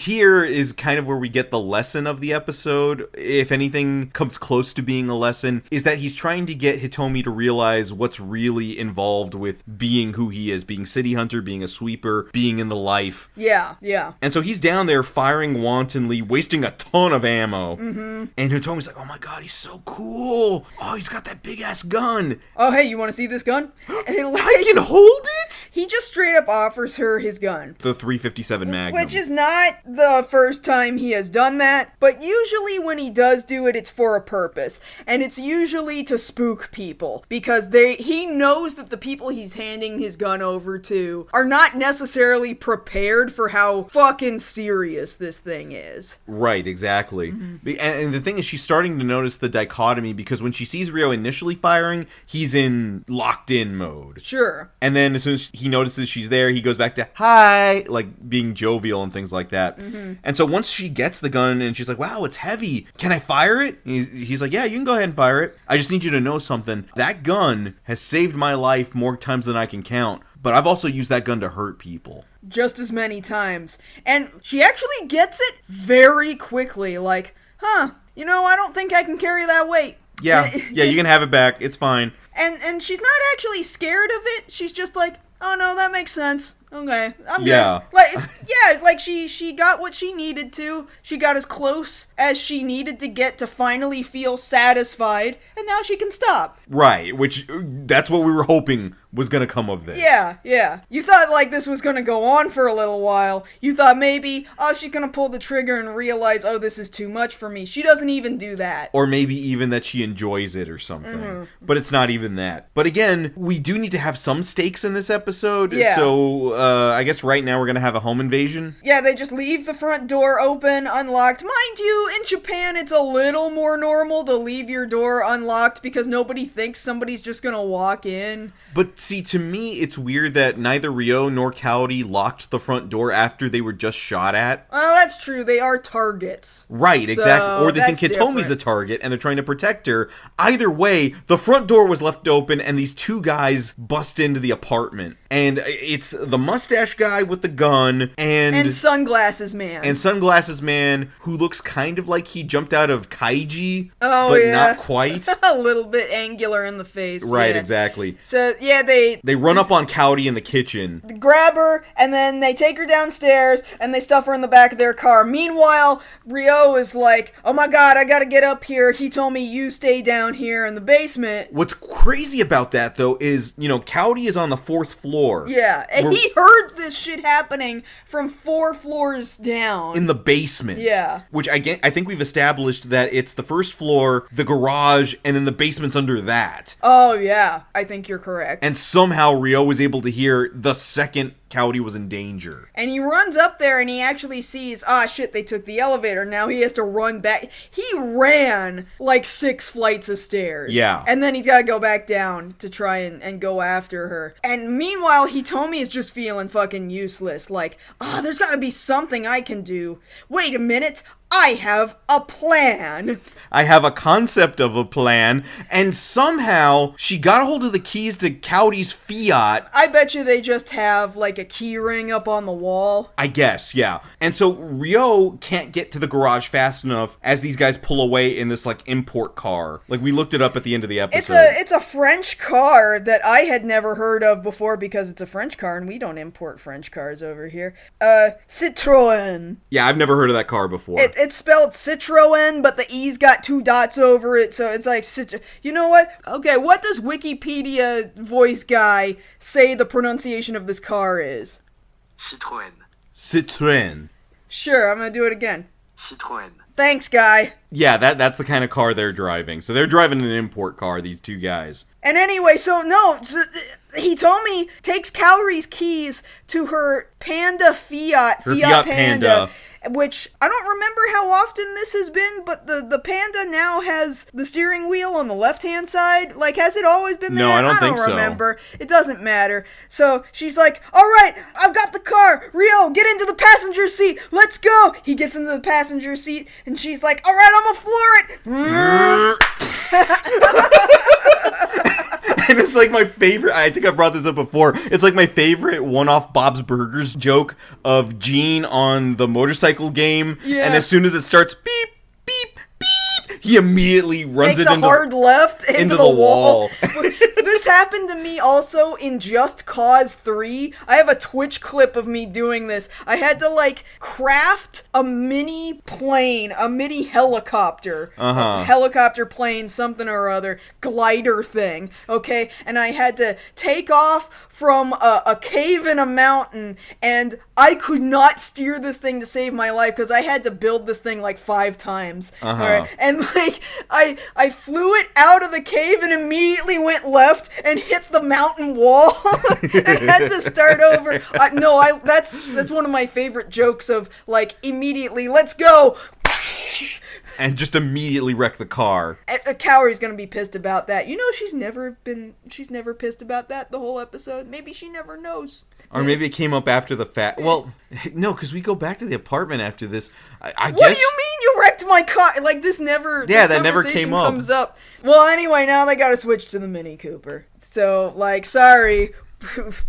here is kind of where we get the lesson of the episode. If anything comes close to being a lesson, is that he's trying to get Hitomi to realize what's really involved with being who he is, being city hunter, being a sweeper, being in the life. Yeah. And so he's down there firing wantonly, wasting a ton of ammo. Mm-hmm. And Hitomi's like, oh my god, he's so cool. Oh, he's got that big ass gun. Oh, hey, you want to see this gun? I can hold it? He just straight up offers her his gun. The .357 Magnum. Which is not the first time he has done that, but usually when he does do it, it's for a purpose. And it's usually to spook people. Because he knows that the people he's handing his gun over to are not necessarily prepared for how fucking serious this thing is. Right, exactly. Mm-hmm. And the thing is, she's starting to notice the dichotomy because when she sees Rio initially firing, he's in locked-in mode. Sure. And then as soon as he notices she's there, he goes back to, hi, like being jovial and things like that. Mm-hmm. And so once she gets the gun and she's like, wow, it's heavy. Can I fire it? And he's like, yeah, you can go ahead and fire it. I just need you to know something. That gun has saved my life more times than I can count. But I've also used that gun to hurt people. Just as many times. And she actually gets it very quickly. Like, I don't think I can carry that weight. Yeah, you can have it back. It's fine. And she's not actually scared of it. She's just like, oh no, that makes sense. Okay, I'm good. Like she got what she needed to. She got as close as she needed to get to finally feel satisfied, and now she can stop. Right, which that's what we were hoping was gonna come of this. Yeah. You thought like this was gonna go on for a little while. You thought maybe, she's gonna pull the trigger and realize, this is too much for me. She doesn't even do that. Or maybe even that she enjoys it or something. Mm-hmm. But it's not even that. But again, we do need to have some stakes in this episode. Yeah. So I guess right now we're gonna have a home invasion. Yeah, they just leave the front door open, unlocked. Mind you, in Japan, it's a little more normal to leave your door unlocked because nobody thinks somebody's just gonna walk in. But see, to me, it's weird that neither Rio nor Cowdy locked the front door after they were just shot at. Well, that's true. They are targets. Right, so exactly. Or they think Hitomi's a target and they're trying to protect her. Either way, the front door was left open and these two guys bust into the apartment. And it's the mustache guy with the gun and Sunglasses Man. And Sunglasses Man, who looks kind of like he jumped out of Kaiji, but not quite. A little bit angular in the face. Right, exactly. So, yeah, they run up on Cowdy in the kitchen. Grab her, and then they take her downstairs, and they stuff her in the back of their car. Meanwhile, Rio is like, oh my god, I gotta get up here. He told me you stay down here in the basement. What's crazy about that, though, is, Cowdy is on the 4th floor. Yeah, and he heard this shit happening from 4 floors down. In the basement. Yeah. Which, I think we've established that it's the 1st floor, the garage, and then the basement's under that. Oh, yeah. I think you're correct. And somehow Rio was able to hear the 2nd Cowdy was in danger. And he runs up there and he actually sees, shit, they took the elevator. Now he has to run back. He ran like 6 flights of stairs. Yeah. And then he's got to go back down to try and go after her. And meanwhile, Hitomi is just feeling fucking useless. Like, there's got to be something I can do. Wait a minute. I have a plan. I have a concept of a plan, and somehow she got a hold of the keys to Cowdy's Fiat. I bet you they just have, like, a key ring up on the wall. I guess, yeah. And so Ryo can't get to the garage fast enough as these guys pull away in this, like, import car. Like, we looked it up at the end of the episode. It's a French car that I had never heard of before because it's a French car, and we don't import French cars over here. Citroën. Yeah, I've never heard of that car before. It's spelled Citroën, but the E's got 2 dots over it, so it's like You know what? Okay, what does Wikipedia voice guy say the pronunciation of this car is? Citroën. Citroën. Sure, I'm gonna do it again. Citroën. Thanks, guy. Yeah, that's the kind of car they're driving. So they're driving an import car, these 2 guys. And anyway, Hitomi takes Kaori's keys to her Panda Fiat. Her Fiat Panda. Which, I don't remember how often this has been, but the Panda now has the steering wheel on the left-hand side. Like, has it always been there? No, I don't think so. I don't remember. It doesn't matter. So, she's like, alright, I've got the car. Ryo, get into the passenger seat. Let's go. He gets into the passenger seat, and she's like, alright, I'm gonna floor it. And it's like my favorite, I think I brought this up before, it's like my favorite one-off Bob's Burgers joke of Gene on the motorcycle game, yeah. And as soon as it starts, beep, beep, beep, he immediately runs Makes it into a hard left into the wall. This happened to me also in Just Cause 3. I have a Twitch clip of me doing this. I had to, like, craft a mini plane, a mini helicopter. A helicopter plane, something or other, glider thing, okay? And I had to take off from a cave in a mountain, and I could not steer this thing to save my life, because I had to build this thing, like, 5 times. Alright? And, like, I flew it out of the cave and immediately went left and hit the mountain wall and had to start over. That's one of my favorite jokes of, like, immediately, let's go! And just immediately wreck the car. Kaori's gonna be pissed about that. You know, she's never pissed about that the whole episode. Maybe she never knows. Or maybe it came up after the fact. Well, no, because we go back to the apartment after this. I guess. What do you mean you wrecked my car? Like, this never. Yeah, this that never came up. Comes up. Well, anyway, now they gotta switch to the Mini Cooper. So, like, sorry.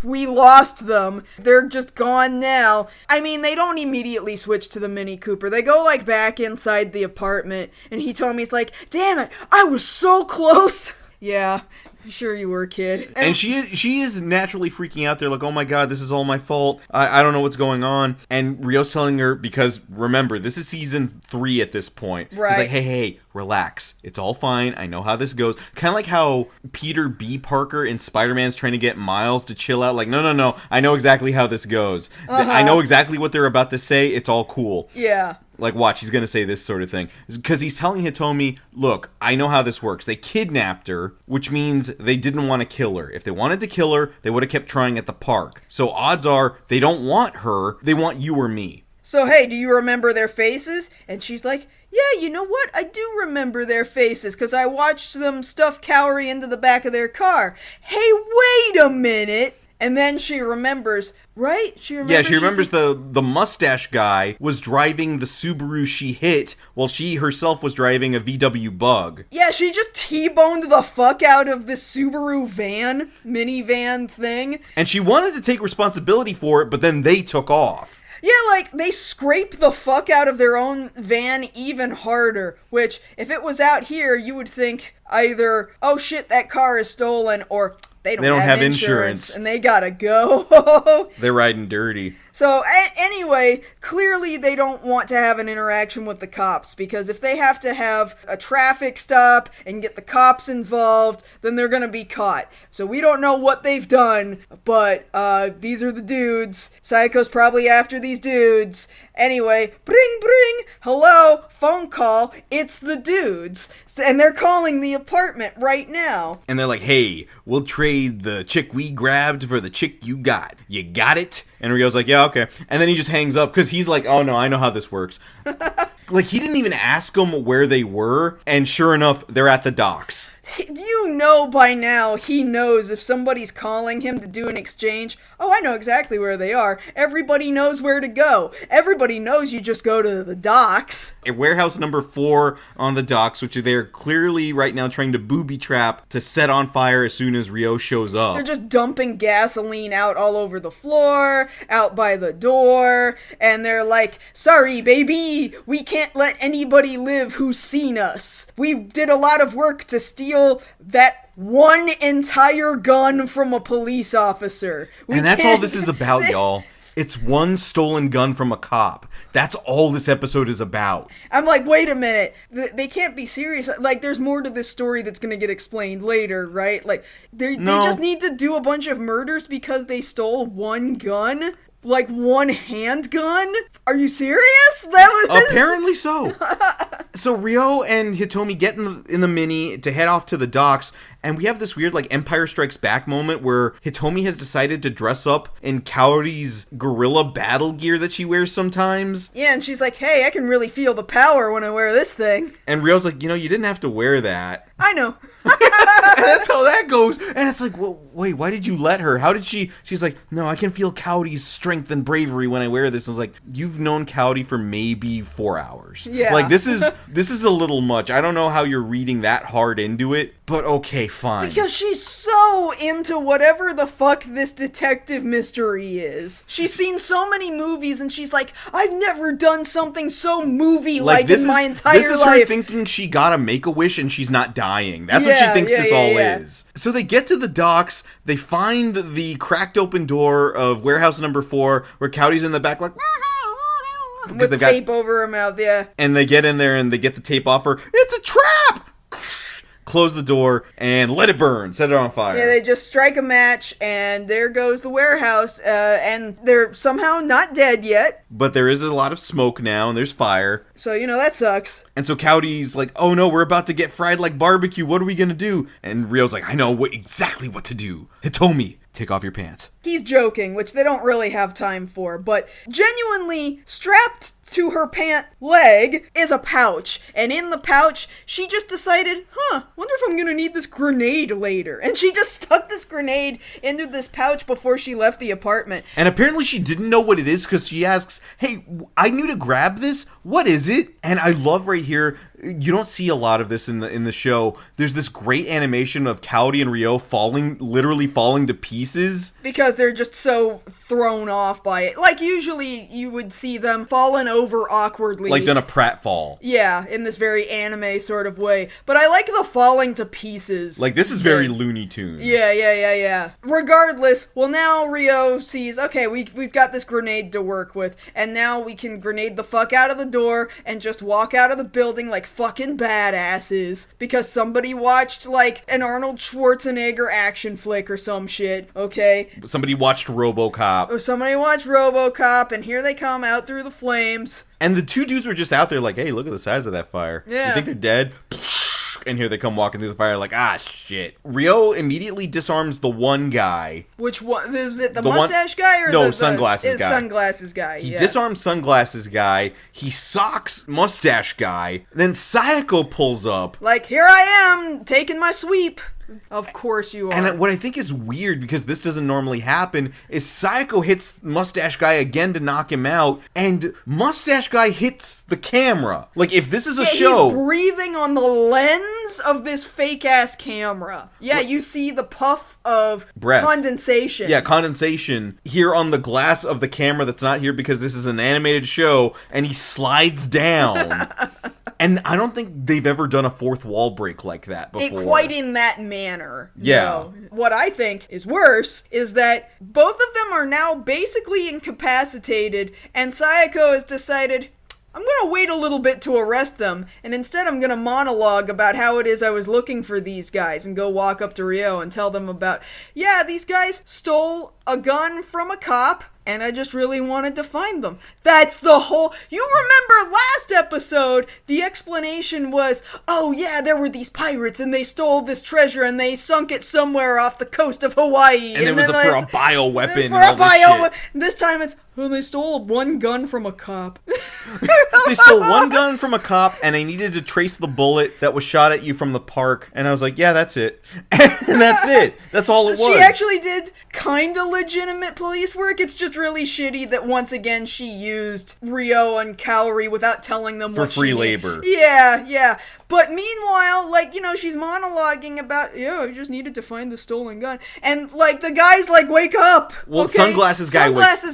We lost them. They're just gone now. I mean, they don't immediately switch to the Mini Cooper. They go, like, back inside the apartment, and Hitomi's like, damn it, I was so close. Yeah, sure you were, kid. And she is naturally freaking out. They're like, oh my god, this is all my fault. I don't know what's going on. And Ryo's telling her, because remember, this is season 3 at this point. Right. He's like, hey, relax. It's all fine. I know how this goes. Kind of like how Peter B. Parker in Spider-Man's trying to get Miles to chill out. Like, no. I know exactly how this goes. I know exactly what they're about to say. It's all cool. Yeah. Like, watch, he's going to say this sort of thing. Because he's telling Hitomi, look, I know how this works. They kidnapped her, which means they didn't want to kill her. If they wanted to kill her, they would have kept trying at the park. So odds are they don't want her. They want you or me. So, hey, do you remember their faces? And she's like, yeah, you know what? I do remember their faces, because I watched them stuff Kaori into the back of their car. Hey, wait a minute! And then she remembers, right? She remembers the mustache guy was driving the Subaru she hit while she herself was driving a VW Bug. Yeah, she just T-boned the fuck out of this Subaru minivan thing. And she wanted to take responsibility for it, but then they took off. Yeah, like, they scrape the fuck out of their own van even harder, which, if it was out here, you would think either, oh shit, that car is stolen, or they don't have insurance, and they gotta go. They're riding dirty. So, anyway, clearly they don't want to have an interaction with the cops, because if they have to have a traffic stop and get the cops involved, then they're gonna be caught. So we don't know what they've done, but these are the dudes. Sayako's probably after these dudes. Anyway, bring, hello, phone call, it's the dudes. And they're calling the apartment right now. And they're like, hey, we'll trade the chick we grabbed for the chick you got. You got it? And Ryo's like, yeah, okay. And then he just hangs up because he's like, oh no, I know how this works. Like, he didn't even ask them where they were, and sure enough, they're at the docks. You know by now he knows if somebody's calling him to do an exchange. Oh, I know exactly where they are. Everybody knows where to go. Everybody knows you just go to the docks. At warehouse number 4 on the docks, which they're clearly right now trying to booby trap to set on fire as soon as Ryo shows up. They're just dumping gasoline out all over the floor, out by the door, and they're like, sorry, baby, we can't let anybody live who's seen us. We did a lot of work to steal that one entire gun from a police officer. And that's all this is about, y'all. It's one stolen gun from a cop. That's all this episode is about. I'm like, wait a minute. They can't be serious. Like, there's more to this story that's going to get explained later, right? Like, they just need to do a bunch of murders because they stole one gun? Like, one handgun? Are you serious? That was apparently so. So Ryo and Hitomi get in the Mini to head off to the docks, and we have this weird, like, Empire Strikes Back moment where Hitomi has decided to dress up in Kaori's gorilla battle gear that she wears sometimes. Yeah, and she's like, hey, I can really feel the power when I wear this thing. And Ryo's like, you know, you didn't have to wear that. I know. And that's how that goes. And it's like, well, wait, why did you let her? How did she? She's like, no, I can feel Kaori's strength and bravery when I wear this. And I was like, you've known Kaori for maybe 4 hours. Yeah. Like, this is a little much. I don't know how you're reading that hard into it, but okay, fine. Because she's so into whatever the fuck this detective mystery is. She's seen so many movies and she's like, I've never done something so movie-like in my entire life. This is her thinking she got a Make-A-Wish and she's not dying. That's what she thinks this all is. So they get to the docks, they find the cracked open door of warehouse number 4, where Kaori's in the back like... With tape over her mouth, yeah. And they get in there and they get the tape off her. It's a trap! Close the door and let it burn. Set it on fire. Yeah, they just strike a match and there goes the warehouse. And they're somehow not dead yet. But there is a lot of smoke now and there's fire. So, you know, that sucks. And so Kaori's like, oh no, we're about to get fried like barbecue. What are we gonna do? And Ryo's like, I know exactly what to do. Hitomi, take off your pants. He's joking, which they don't really have time for, but genuinely strapped to her pant leg is a pouch. And in the pouch, she just decided, wonder if I'm gonna need this grenade later. And she just stuck this grenade into this pouch before she left the apartment. And apparently she didn't know what it is because she asks, hey, I knew to grab this. What is it? And I love right here, you don't see a lot of this in the show. There's this great animation of Kaori and Ryo literally falling to pieces. Because they're just so thrown off by it. Like, usually you would see them fallen over awkwardly. Like done a pratfall. Yeah, in this very anime sort of way. But I like the falling to pieces. Like, this is very Looney Tunes. Yeah. Regardless, well, now Ryo sees, okay, we've got this grenade to work with, and now we can grenade the fuck out of the door and just walk out of the building like fucking badasses. Because somebody watched, like, an Arnold Schwarzenegger action flick or some shit, okay? Somebody watched RoboCop. Or somebody watched RoboCop, and here they come out through the flames. And the two dudes were just out there like, hey, look at the size of that fire. Yeah. You think they're dead? And here they come walking through the fire like, shit. Ryo immediately disarms the one guy. Which one? Is it the mustache guy or no, sunglasses guy? Sunglasses guy, He disarms sunglasses guy. He socks mustache guy. Then Sayako pulls up. Like, here I am, taking my sweep. Of course you are. And what I think is weird, because this doesn't normally happen, is Sayako hits Mustache Guy again to knock him out, and Mustache Guy hits the camera. Like, if this is a show... he's breathing on the lens of this fake-ass camera. Yeah, you see the puff of breath. Condensation. Yeah, condensation here on the glass of the camera that's not here because this is an animated show, and he slides down. And I don't think they've ever done a fourth wall break like that before. Quite in that manner. Yeah. No. What I think is worse is that both of them are now basically incapacitated, and Sayako has decided, I'm gonna wait a little bit to arrest them, and instead I'm gonna monologue about how it is I was looking for these guys, and go walk up to Ryo and tell them about, yeah, these guys stole a gun from a cop, and I just really wanted to find them. That's the whole... You remember last episode, the explanation was, oh yeah, there were these pirates, and they stole this treasure, and they sunk it somewhere off the coast of Hawaii. And it was for a bioweapon. It was for a bioweapon. This time it's, oh, they stole one gun from a cop. They stole one gun from a cop, and I needed to trace the bullet that was shot at you from the park. And I was like, yeah, that's it. And that's it. That's all it was. She actually did kind of legitimate police work. It's just really shitty that once again she used Ryo and Kaori without telling them for free labor. Yeah. But meanwhile, like, you know, she's monologuing about, I just needed to find the stolen gun. And, like, the guy's like, wake up! Well, okay? Sunglasses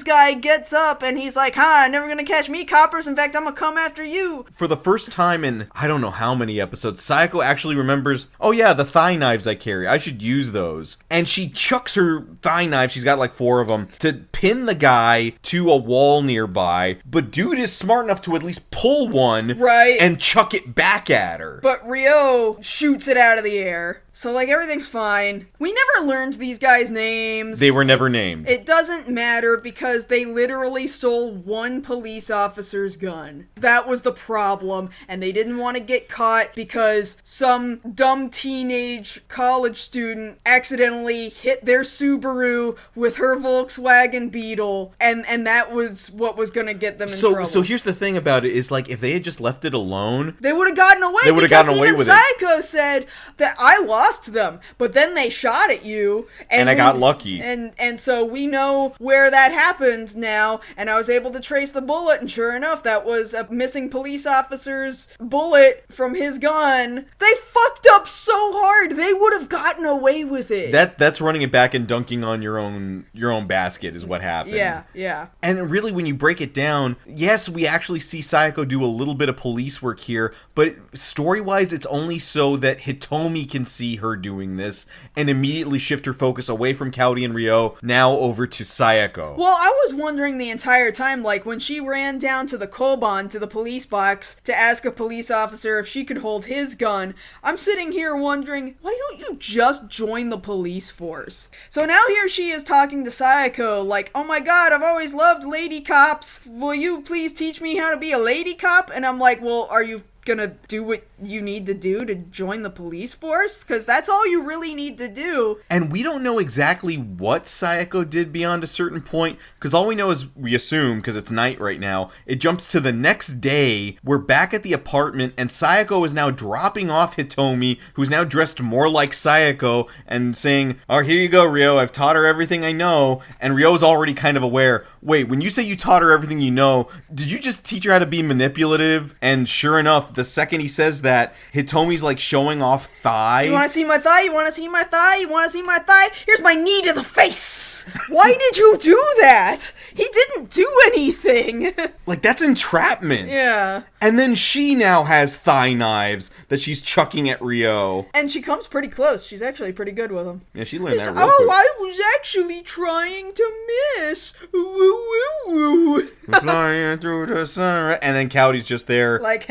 guy gets up, and he's like, never gonna catch me, coppers. In fact, I'm gonna come after you. For the first time in, I don't know how many episodes, Sayako actually remembers, oh yeah, the thigh knives I carry. I should use those. And she chucks her thigh knife, she's got like 4 of them, to pin the guy to a wall nearby. But dude is smart enough to at least pull one. Right. And chuck it back at her. But Ryo shoots it out of the air. So, like, everything's fine. We never learned these guys' names. They were never named. It doesn't matter because they literally stole one police officer's gun. That was the problem. And they didn't want to get caught because some dumb teenage college student accidentally hit their Subaru with her Volkswagen Beetle. And that was what was going to get them in trouble. So here's the thing about it is, like, if they had just left it alone... They would have gotten away. They would have gotten away with it. Sayako said that I lost them, but then they shot at you, and I got lucky. And so we know where that happened now, and I was able to trace the bullet, and sure enough, that was a missing police officer's bullet from his gun. They fucked up so hard, they would have gotten away with it. That's running it back and dunking on your own basket is what happened. Yeah. And really, when you break it down, yes, we actually see Sayako do a little bit of police work here, but story-wise, it's only so that Hitomi can see her doing this and immediately shift her focus away from Kaori and Ryo, now over to Sayako. Well, I was wondering the entire time, like, when she ran down to the Koban, to the police box, to ask a police officer if she could hold his gun, I'm sitting here wondering, why don't you just join the police force? So now here she is talking to Sayako, like, oh my god, I've always loved lady cops. Will you please teach me how to be a lady cop? And I'm like, well, are you gonna do what you need to do to join the police force? Because that's all you really need to do. And we don't know exactly what Sayako did beyond a certain point, because all we know is, we assume, because it's night right now, it jumps to the next day, we're back at the apartment, and Sayako is now dropping off Hitomi, who's now dressed more like Sayako, and saying, oh, here you go, Ryo, I've taught her everything I know, and Ryo's already kind of aware, wait, when you say you taught her everything you know, did you just teach her how to be manipulative? And sure enough, the second he says that, Hitomi's like showing off thigh. You want to see my thigh? You want to see my thigh? You want to see my thigh? Here's my knee to the face. Why did you do that? He didn't do anything. Like, that's entrapment. Yeah. And then she now has thigh knives that she's chucking at Ryo. And she comes pretty close. She's actually pretty good with them. Yeah, she learned that real quick. Oh, I was actually trying to miss. Woo, woo, woo. Flying through the sun. And then Kaori's just there. Like,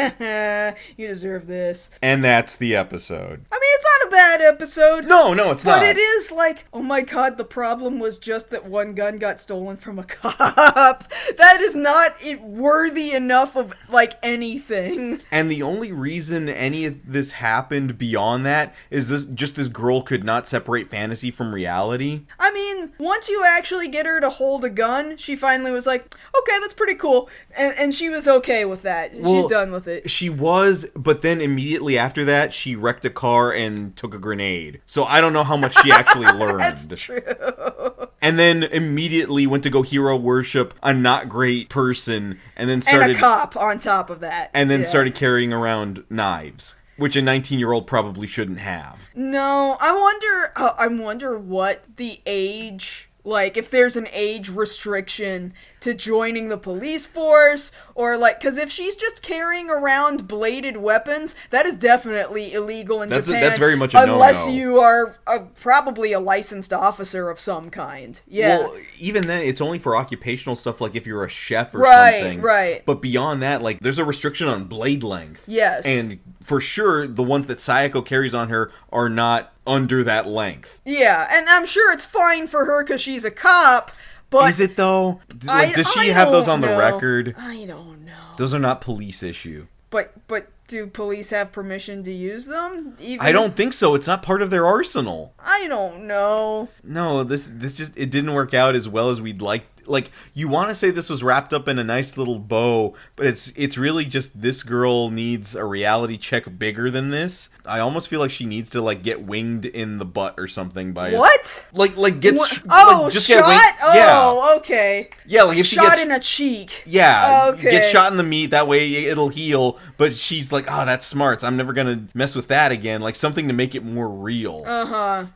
you deserve this. And that's the episode. I mean, it's not a bad episode. No, it's not. But it is like, oh my god, the problem was just that one gun got stolen from a cop. That is not worthy enough of, like, anything. And the only reason any of this happened beyond that is this girl could not separate fantasy from reality. I mean, once you actually get her to hold a gun, she finally was like, okay, that's pretty cool. And she was okay with that. She's done with it. She was, but then immediately after that, she wrecked a car and took a grenade. So I don't know how much she actually learned. That's true. And then immediately went to go hero worship a not great person, and then started... And a cop on top of that. And then started carrying around knives, which a 19-year-old probably shouldn't have. No, I wonder what the age... Like, if there's an age restriction to joining the police force, or like, because if she's just carrying around bladed weapons, that is definitely illegal in Japan. That's very much a no-no. Unless you are probably a licensed officer of some kind. Yeah. Well, even then, it's only for occupational stuff, like if you're a chef or something. Right. But beyond that, like, there's a restriction on blade length. Yes. And for sure, the ones that Sayako carries on her are not under that length. Yeah, and I'm sure it's fine for her because she's a cop, but... Is it, though? Like, does she have those on the record? I don't know. Those are not police issue. But do police have permission to use them? I don't think so. It's not part of their arsenal. I don't know. No, this just, it didn't work out as well as we'd like. Like, you want to say this was wrapped up in a nice little bow, but it's really just this girl needs a reality check bigger than this. I almost feel like she needs to, like, get winged in the butt or something by what? Like get just shot? Get winged. Oh, yeah. Okay. Yeah, like if she shot gets in a cheek. Yeah, okay. Get shot in the meat, that way it'll heal, but she's like, oh, that's smart, I'm never gonna mess with that again, like something to make it more real.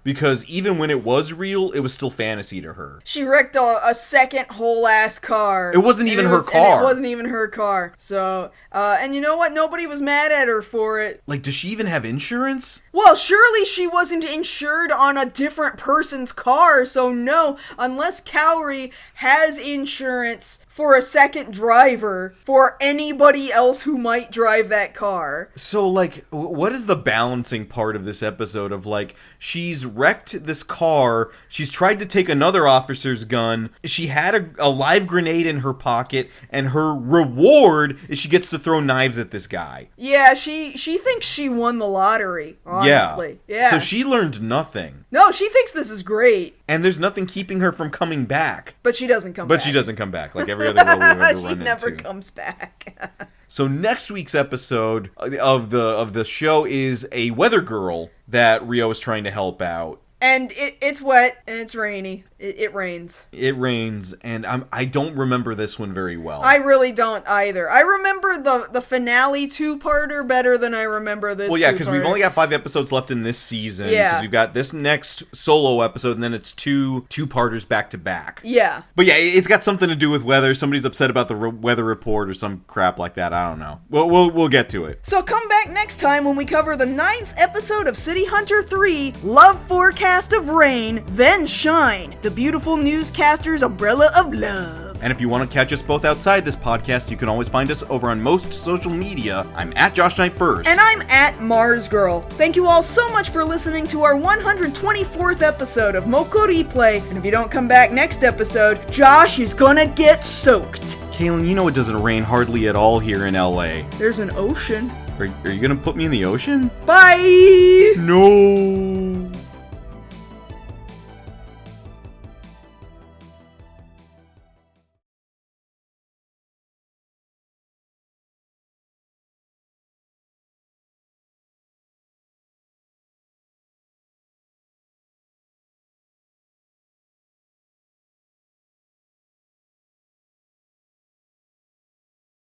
Because even when it was real, it was still fantasy to her. She wrecked a second whole ass car. It wasn't even her car. It wasn't even her car. So, and you know what? Nobody was mad at her for it. Like, does she even have insurance? Well, surely she wasn't insured on a different person's car, so no, unless Kaori has insurance for a second driver for anybody else who might drive that car. So, like, what is the balancing part of this episode of, like, she's wrecked this car, she's tried to take another officer's gun, she had a live grenade in her pocket, and her reward is she gets to throw knives at this guy. Yeah, she thinks she won the lottery, honestly. Yeah. So she learned nothing. No, she thinks this is great. And there's nothing keeping her from coming back. But she doesn't come back. But she doesn't come back, like every other girl we've ever run into. She never comes back. So next week's episode of the show is a weather girl that Rio is trying to help out. And it's wet and it's rainy. It rains. It rains, and I don't remember this one very well. I really don't either. I remember the finale two-parter better than I remember this. Well, yeah, because we've only got 5 episodes left in this season. Yeah. Because we've got this next solo episode, and then it's two-parters back to back. Yeah. But yeah, it's got something to do with weather. Somebody's upset about the weather report or some crap like that. I don't know. We'll get to it. So come back next time when we cover the 9th episode of City Hunter 3, Love Forecast of Rain, Then Shine, the beautiful newscaster's umbrella of love. And if you want to catch us both outside this podcast, you can always find us over on most social media. I'm at JoshKnightTheFirst. And I'm at MarzGurl. Thank you all so much for listening to our 124th episode of MokkoriPlay. And if you don't come back next episode, Josh is gonna get soaked. Kaylin, you know it doesn't rain hardly at all here in LA. There's an ocean. Are you gonna put me in the ocean? Bye! No!